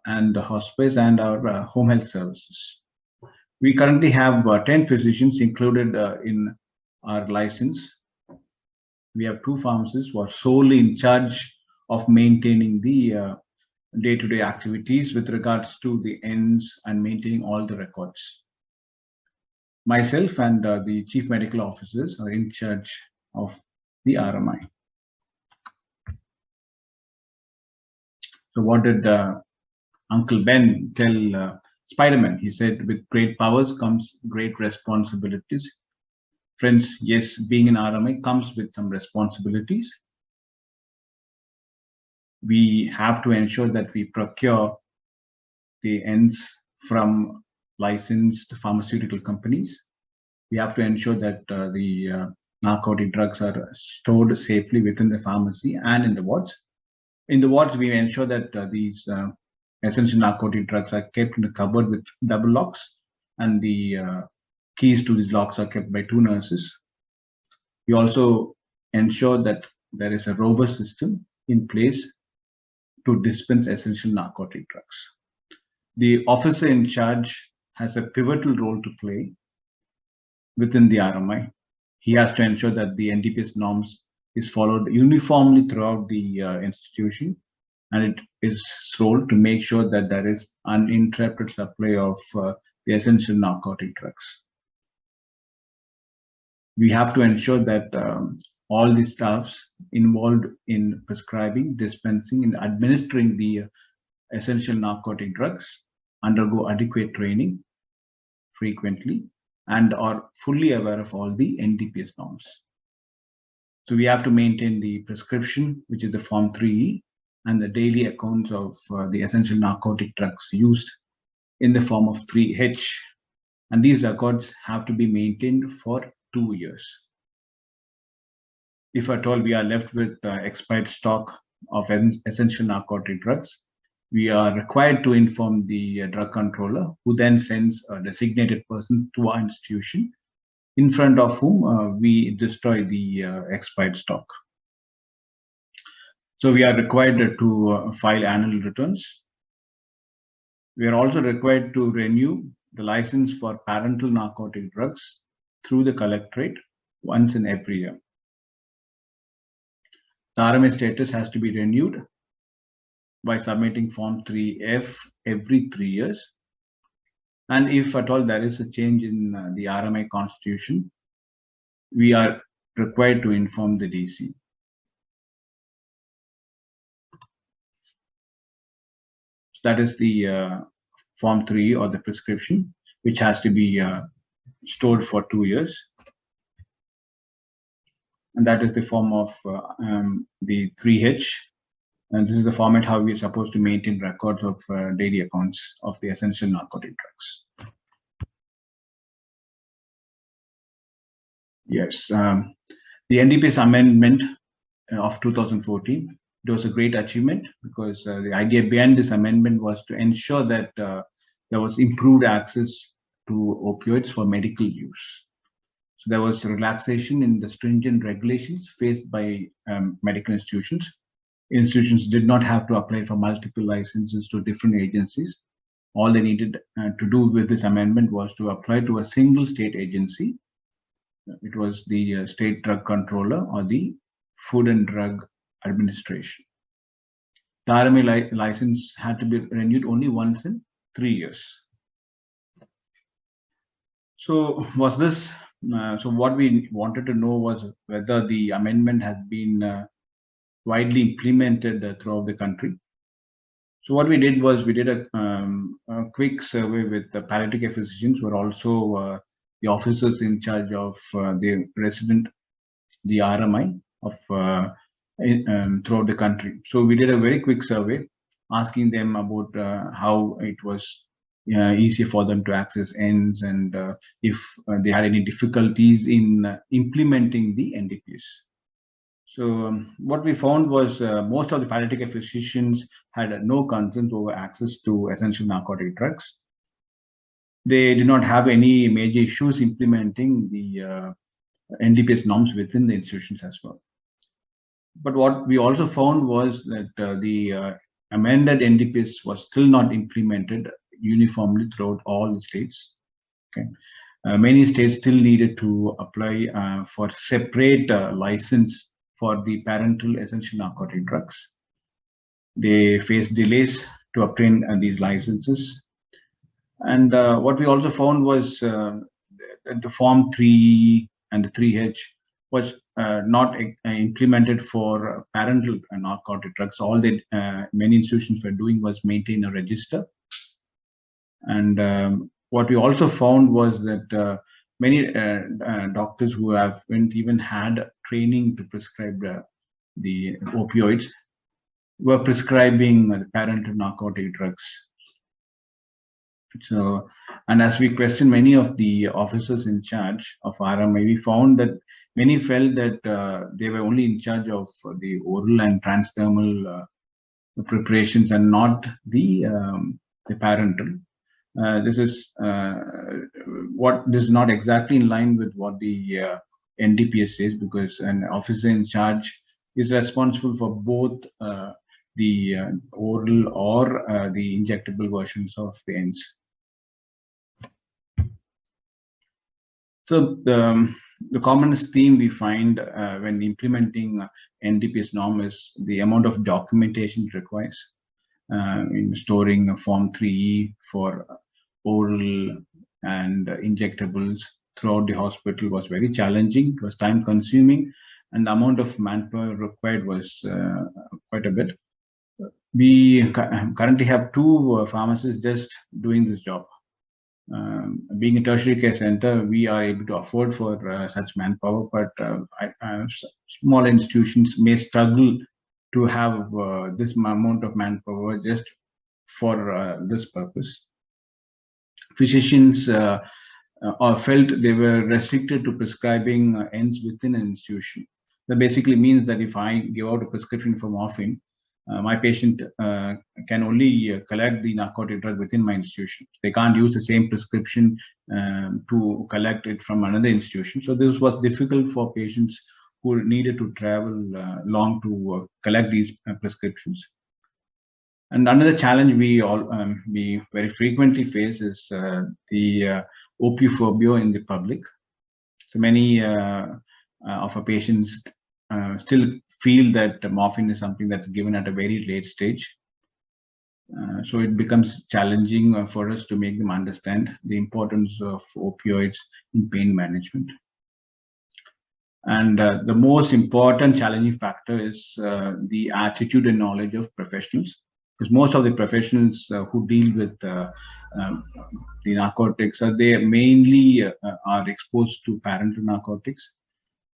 and the hospice and our home health services. We currently have 10 physicians included in our license. We have 2 pharmacists who are solely in charge of maintaining the day-to-day activities with regards to the ends and maintaining all the records. Myself and the chief medical officers are in charge of the RMI. So what did Uncle Ben tell Spider-Man? He said, with great powers comes great responsibilities. Friends, yes, being an RMI comes with some responsibilities. We have to ensure that we procure the ends from licensed pharmaceutical companies. We have to ensure that the narcotic drugs are stored safely within the pharmacy and in the wards. In the wards, we ensure that these essential narcotic drugs are kept in a cupboard with double locks, and the keys to these locks are kept by 2 nurses. We also ensure that there is a robust system in place to dispense essential narcotic drugs. The officer in charge has a pivotal role to play within the RMI. He has to ensure that the NDPS norms is followed uniformly throughout the institution, and it is his role to make sure that there is uninterrupted supply of the essential narcotic drugs. We have to ensure that all the staffs involved in prescribing, dispensing, and administering the essential narcotic drugs undergo adequate training frequently and are fully aware of all the NDPS norms. So we have to maintain the prescription, which is the Form 3E, and the daily accounts of the essential narcotic drugs used in the form of 3H. And these records have to be maintained for 2 years. If at all we are left with expired stock of essential narcotic drugs, we are required to inform the drug controller, who then sends a designated person to our institution, in front of whom we destroy the expired stock. So we are required to file annual returns. We are also required to renew the license for parental narcotic drugs through the collectorate once in every year. The RMI status has to be renewed by submitting Form 3F every 3 years. And if at all there is a change in the RMI constitution, we are required to inform the DC. So that is the Form 3 or the prescription, which has to be stored for 2 years. And that is the form of the 3H. And this is the format how we are supposed to maintain records of daily accounts of the essential narcotic drugs. Yes, the NDPS amendment of 2014, it was a great achievement, because the idea behind this amendment was to ensure that there was improved access to opioids for medical use. So there was relaxation in the stringent regulations faced by medical institutions. Institutions did not have to apply for multiple licenses to different agencies. All they needed to do with this amendment was to apply to a single state agency. It was the State Drug Controller or the Food and Drug Administration. The RMI license had to be renewed only once in 3 years. So was this? So what we wanted to know was whether the amendment has been widely implemented throughout the country. So what we did was we did a quick survey with the palliative care physicians, who are also the officers in charge of the resident, the RMI of throughout the country. So we did a very quick survey, asking them about how it was easier for them to access ends, and if they had any difficulties in implementing the NDPS. So what we found was most of the palliative care physicians had no concerns over access to essential narcotic drugs. They did not have any major issues implementing the NDPS norms within the institutions as well. But what we also found was that the amended NDPS was still not implemented uniformly throughout all the states. Okay. Many states still needed to apply for separate license for the parental essential narcotic drugs. They faced delays to obtain these licenses. And what we also found was that the Form 3 and the 3H was not implemented for parental narcotic drugs. All that many institutions were doing was maintain a register. And what we also found was that many doctors who haven't even had training to prescribe the opioids were prescribing parental narcotic drugs. So, and as we questioned many of the officers in charge of RMI, we found that many felt that they were only in charge of the oral and transdermal preparations and not the parental. This is not exactly in line with what the NDPS says, because an officer in charge is responsible for both the oral or the injectable versions of the ends. So the commonest theme we find when implementing NDPS norm is the amount of documentation it requires in storing a Form 3E for oral and injectables throughout the hospital was very challenging. It was time consuming, and the amount of manpower required was quite a bit. We currently have 2 pharmacists just doing this job. Being a tertiary care center, we are able to afford for such manpower, but small institutions may struggle to have this amount of manpower just for this purpose. Physicians felt they were restricted to prescribing ends within an institution. That basically means that if I give out a prescription for morphine, my patient can only collect the narcotic drug within my institution. They can't use the same prescription to collect it from another institution. So this was difficult for patients who needed to travel long to collect these prescriptions. And another challenge we very frequently face is the opiophobia in the public. So many of our patients still feel that morphine is something that's given at a very late stage. So it becomes challenging for us to make them understand the importance of opioids in pain management. And the most important challenging factor is the attitude and knowledge of professionals, because most of the professionals who deal with the narcotics, they mainly are exposed to parental narcotics.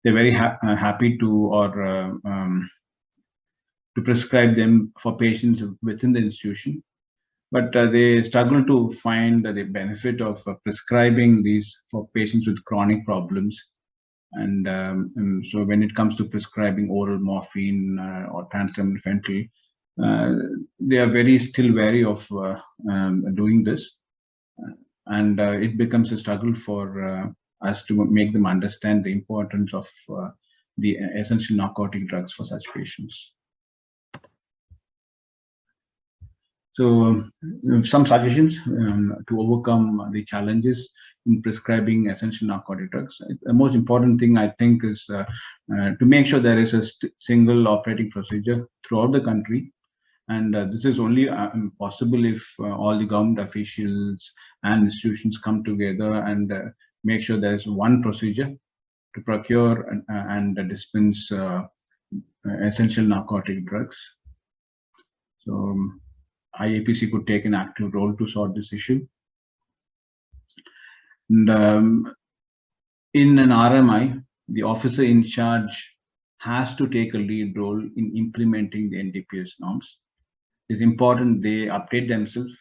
They're very happy to prescribe them for patients within the institution, but they struggle to find the benefit of prescribing these for patients with chronic problems. And so when it comes to prescribing oral morphine or transdermal fentanyl, they are still wary of doing this, and it becomes a struggle for us to make them understand the importance of the essential narcotic drugs for such patients. So some suggestions to overcome the challenges in prescribing essential narcotic drugs. The most important thing, I think, is to make sure there is a single operating procedure throughout the country. And this is only possible if all the government officials and institutions come together and make sure there is one procedure to procure and dispense essential narcotic drugs. So IAPC could take an active role to sort this issue. And in an RMI, the officer in charge has to take a lead role in implementing the NDPS norms. It's important they update themselves,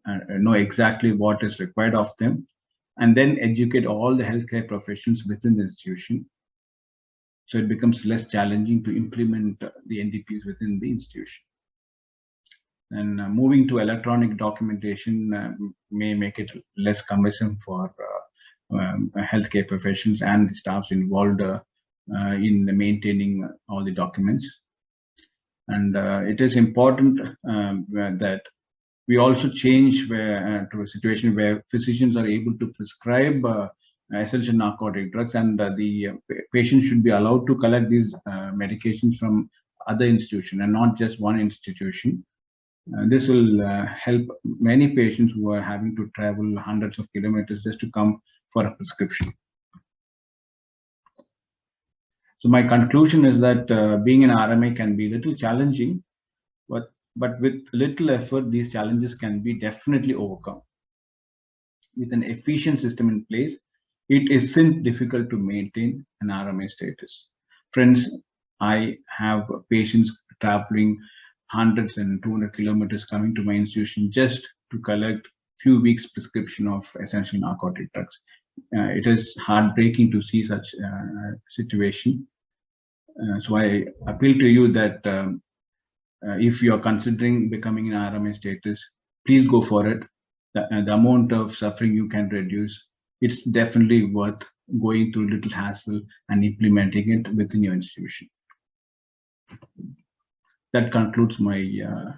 know exactly what is required of them, and then educate all the healthcare professions within the institution. So it becomes less challenging to implement the NDPs within the institution. And moving to electronic documentation may make it less cumbersome for healthcare professions and the staffs involved in maintaining all the documents. And it is important that we also change to a situation where physicians are able to prescribe essential narcotic drugs, and the patient should be allowed to collect these medications from other institutions and not just one institution. This will help many patients who are having to travel hundreds of kilometers just to come for a prescription. So my conclusion is that being an RMI can be a little challenging, but with little effort, these challenges can be definitely overcome. With an efficient system in place, it isn't difficult to maintain an RMI status. Friends, I have patients traveling hundreds and 200 kilometers coming to my institution just to collect few weeks prescription of essential narcotic drugs. It is heartbreaking to see such situation. So I appeal to you that if you are considering becoming an RMI status, please go for it. the amount of suffering you can reduce, it's definitely worth going through little hassle and implementing it within your institution. That concludes my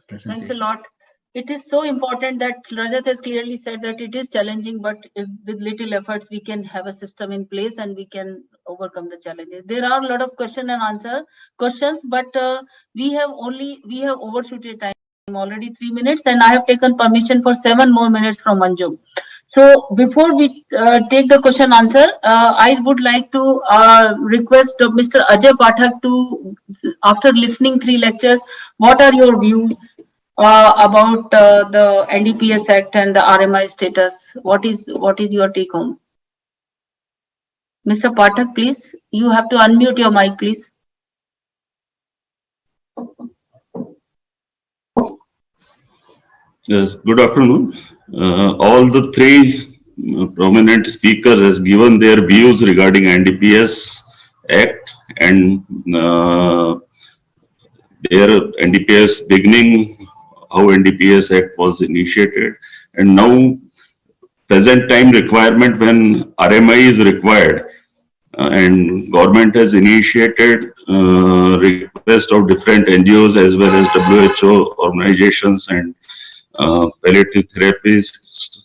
presentation. Thanks a lot. It is so important that Rajat has clearly said that it is challenging, but if with little efforts, we can have a system in place and we can overcome the challenges. There are a lot of questions, but we have overshooted time already 3 minutes, and I have taken permission for 7 more minutes from Manju. So before we take the question answer, I would like to request Mr. Ajay Pathak to, after listening 3 lectures, what are your views about the NDPS Act and the RMI status? What is your take home? Mr. Pathak, please, you have to unmute your mic, please. Yes, good afternoon. All the 3 prominent speakers has given their views regarding NDPS Act and their NDPS beginning, how NDPS Act was initiated, and now present time requirement when RMI is required, and government has initiated request of different NGOs as well as WHO organizations and palliative therapists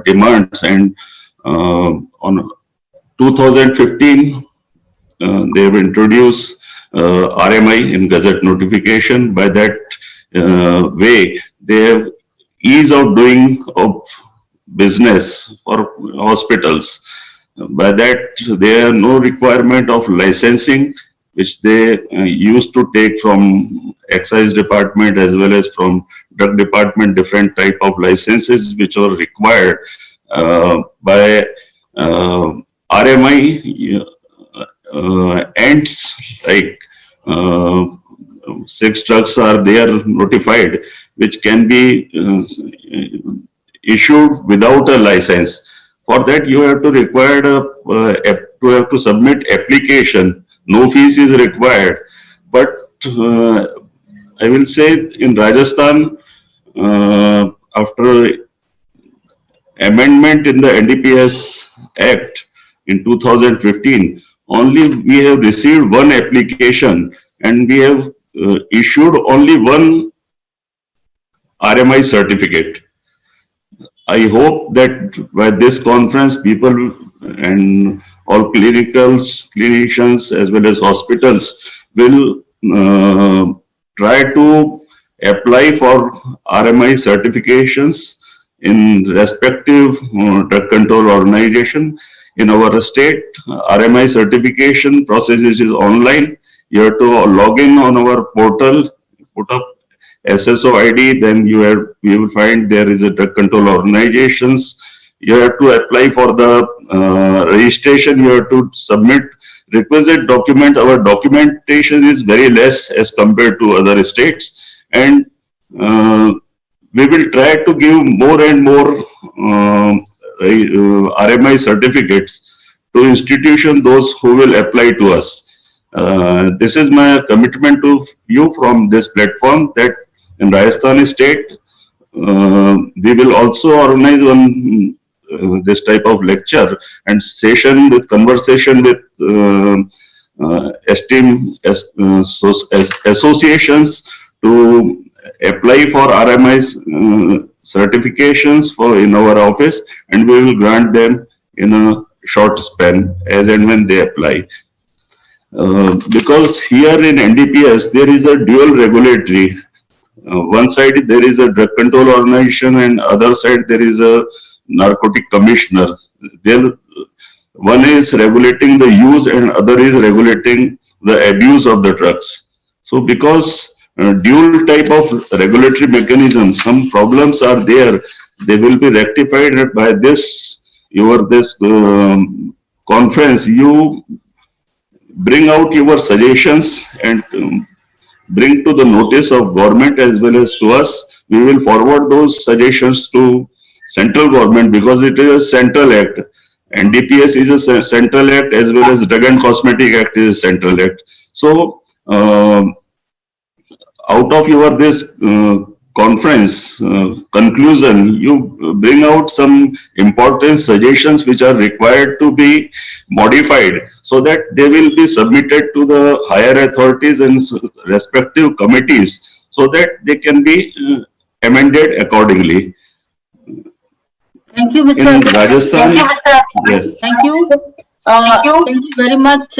demands, and on 2015 they have introduced RMI in Gazette notification. By that way, they have ease of doing of business for hospitals. By that, there are no requirement of licensing, which they used to take from excise department as well as from drug department, different type of licenses which are required by RMI. Ends like 6 drugs are there notified, which can be issued without a license. For that, you have to require to submit application. No fees is required. But I will say in Rajasthan, after amendment in the NDPS Act in 2015, only we have received 1 application and we have issued only 1 RMI certificate. I hope that by this conference, people and all clinicians as well as hospitals will try to apply for RMI certifications in respective drug control organization. In our state, RMI certification process is online. You have to log in on our portal, put up SSO ID, then you will find there is a drug control organizations. You have to apply for the registration. You have to submit requisite document. Our documentation is very less as compared to other states, and we will try to give more and more RMI certificates to institution, those who will apply to us. This is my commitment to you from this platform, that in Rajasthan state, we will also organize one this type of lecture and session with conversation with esteemed associations to apply for RMI certifications for in our office, and we will grant them in a short span as and when they apply. Because here in NDPS there is a dual regulatory. One side there is a drug control organization and other side there is a narcotic commissioner. One is regulating the use and other is regulating the abuse of the drugs. So because dual type of regulatory mechanism, some problems are there, they will be rectified by this conference. You bring out your suggestions and bring to the notice of government as well as to us. We will forward those suggestions to central government because it is a central act. NDPS is a central act as well as Drug and Cosmetic Act is a central act. So out of your this conference conclusion, you bring out some important suggestions which are required to be modified so that they will be submitted to the higher authorities and respective committees so that they can be amended accordingly. Thank you, Mr. In Rajasthan, Thank you. Thank you very much.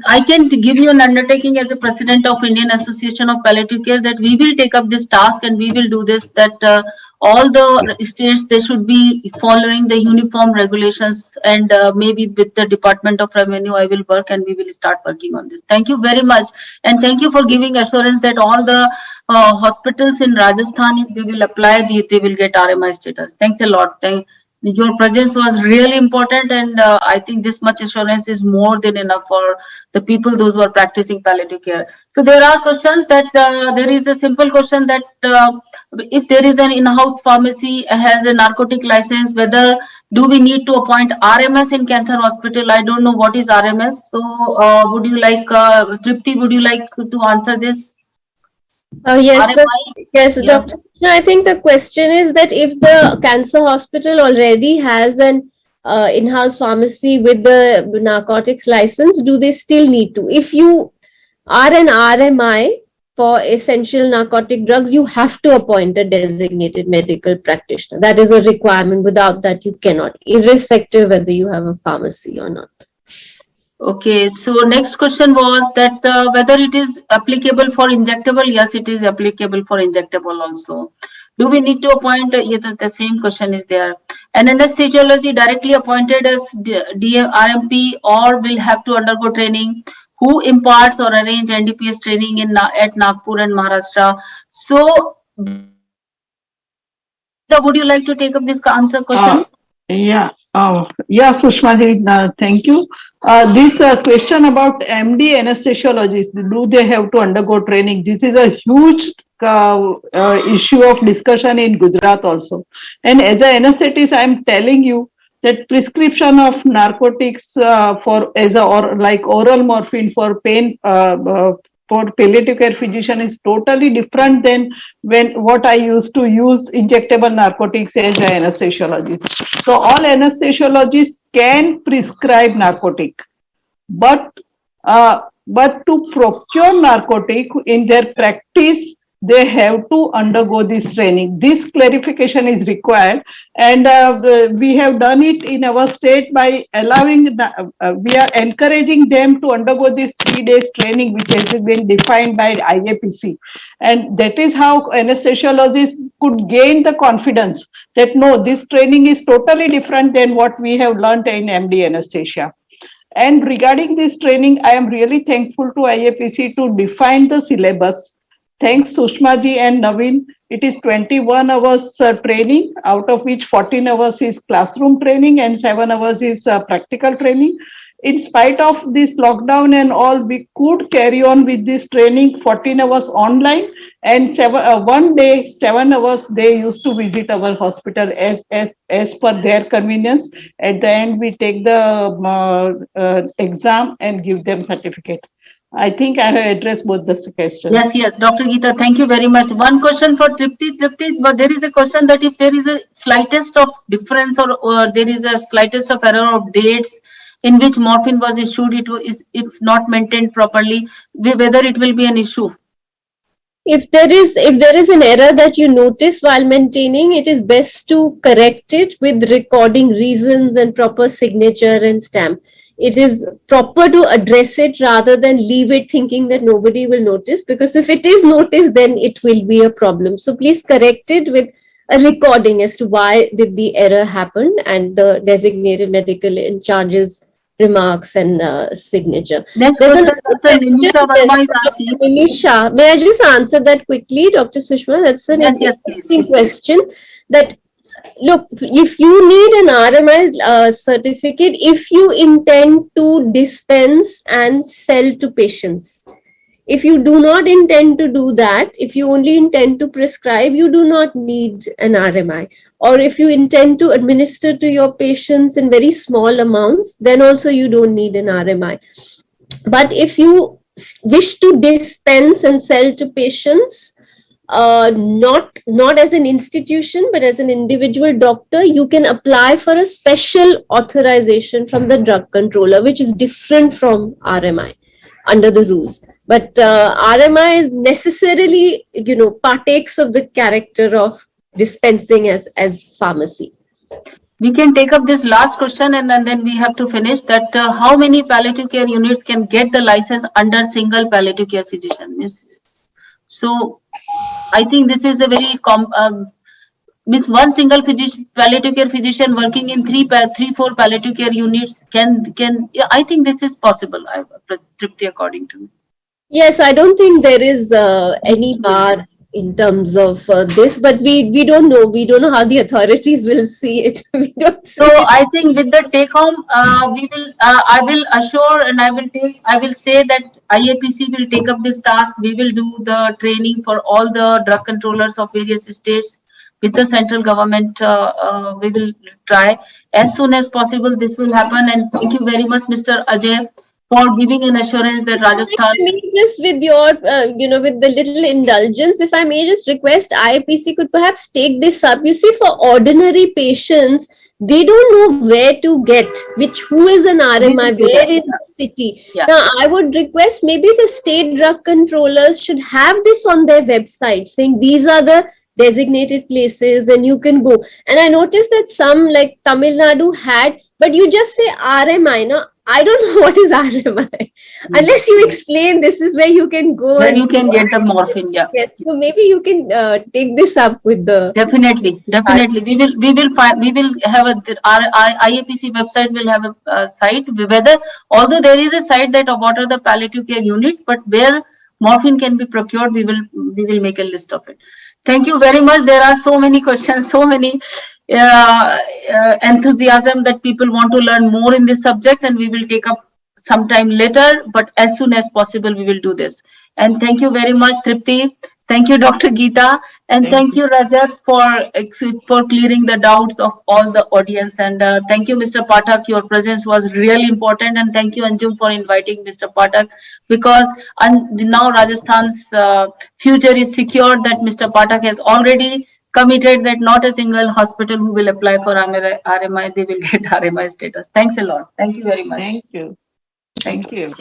I can give you an undertaking as a president of Indian Association of Palliative Care that we will take up this task and we will do this, that all the states, they should be following the uniform regulations, and maybe with the Department of Revenue I will work and we will start working on this. Thank you very much, and thank you for giving assurance that all the hospitals in Rajasthan, if they will apply, they will get RMI status. Thanks a lot. Your presence was really important, and I think this much assurance is more than enough for the people, those who are practicing palliative care. So there are questions that there is a simple question that if there is an in-house pharmacy has a narcotic license, whether do we need to appoint RMS in cancer hospital? I don't know what is RMS. So would you like, Tripti, would you like to answer this? Yes, sir. RMI? Yes, Yeah. Doctor. No, I think the question is that if the cancer hospital already has an in-house pharmacy with the narcotics license, do they still need to? If you are an RMI for essential narcotic drugs, you have to appoint a designated medical practitioner. That is a requirement. Without that, you cannot, irrespective whether you have a pharmacy or not. Okay, so next question was that whether it is applicable for injectable. Yes, it is applicable for injectable also. Do we need to appoint? The same question is there. An anesthesiology directly appointed as RMP or will have to undergo training. Who imparts or arrange NDPS training at Nagpur and Maharashtra? So, would you like to take up this answer question? Yeah, Sushma ji, thank you. This question about MD anesthesiologists, do they have to undergo training? This is a huge issue of discussion in Gujarat also. And as an anesthetist, I am telling you that prescription of narcotics like oral morphine for pain for palliative care physician is totally different than what I used to use injectable narcotics as an anesthesiologist. So all anesthesiologists can prescribe narcotic, but to procure narcotic in their practice, they have to undergo this training. This clarification is required, and we have done it in our state by allowing, we are encouraging them to undergo this 3 days training, which has been defined by IAPC. And that is how anesthesiologists could gain the confidence that no, this training is totally different than what we have learned in MD anesthesia. And regarding this training, I am really thankful to IAPC to define the syllabus. Thanks Sushma ji and Naveen. It is 21 hours training, out of which 14 hours is classroom training and 7 hours is practical training. In spite of this lockdown and all, we could carry on with this training 14 hours online, and 1 day, 7 hours, they used to visit our hospital as per their convenience. At the end, we take the exam and give them certificate. I think I have addressed both the questions. Yes, Dr. Geeta, thank you very much. One question for Tripti. But there is a question that if there is a slightest of difference or there is a slightest of error of dates in which morphine was issued, it is if not maintained properly, whether it will be an issue. If there is an error that you notice while maintaining, it is best to correct it with recording reasons and proper signature and stamp. It is proper to address it rather than leave it thinking that nobody will notice, because if it is noticed, then it will be a problem. So please correct it with a recording as to why did the error happen and the designated medical in charge's remarks and signature. Next question, Dr. Nimisha Verma is asking. Nimisha, may I just answer that quickly, Dr. Sushma? That's an interesting question. That, look, if you need an RMI certificate, if you intend to dispense and sell to patients. If you do not intend to do that, if you only intend to prescribe, you do not need an RMI. Or if you intend to administer to your patients in very small amounts, then also you don't need an RMI. But if you wish to dispense and sell to patients, not as an institution, but as an individual doctor, you can apply for a special authorization from the drug controller, which is different from RMI under the rules. But RMI is necessarily, partakes of the character of dispensing as pharmacy. We can take up this last question and then we have to finish that. How many palliative care units can get the license under single palliative care physician? So I think this is a very one single palliative care physician working in four palliative care units can yeah, I think this is possible. Tripti, according to me. Yes, I don't think there is any bar in terms of this, but we don't know. We don't know how the authorities will see it. So I think with the take home, we will. I will assure and I will say that IAPC will take up this task. We will do the training for all the drug controllers of various states with the central government. We will try as soon as possible. This will happen. And thank you very much, Mr. Ajay, for giving an assurance that Rajasthan. Just with your, with the little indulgence, if I may just request, IAPC could perhaps take this up. You see, for ordinary patients, they don't know where to get who is an RMI, where is the city. Yeah. Now, I would request maybe the state drug controllers should have this on their website, saying these are the designated places and you can go. And I noticed that some like Tamil Nadu had, but you just say RMI. Now, I don't know what is RMI. Unless you explain this is where you can go. Where you can get the morphine, yeah. Yes. So maybe you can take this up with the. Definitely. We will have our IAPC website will have a site whether, although there is a site that what are the palliative care units, but where morphine can be procured, we will make a list of it. Thank you very much. There are so many questions, so many enthusiasm that people want to learn more in this subject, and we will take up sometime later, but as soon as possible we will do this. And thank you very much, Tripti. Thank you, Dr. Geeta, and thank you, Rajat, for clearing the doubts of all the audience. And thank you, Mr. Pathak. Your presence was really important, and thank you, Anjum, for inviting Mr. Pathak, because now Rajasthan's future is secured. That Mr. Pathak has already committed that not a single hospital who will apply for RMI, they will get RMI status. Thanks a lot. Thank you very much. Thank you. Thank you.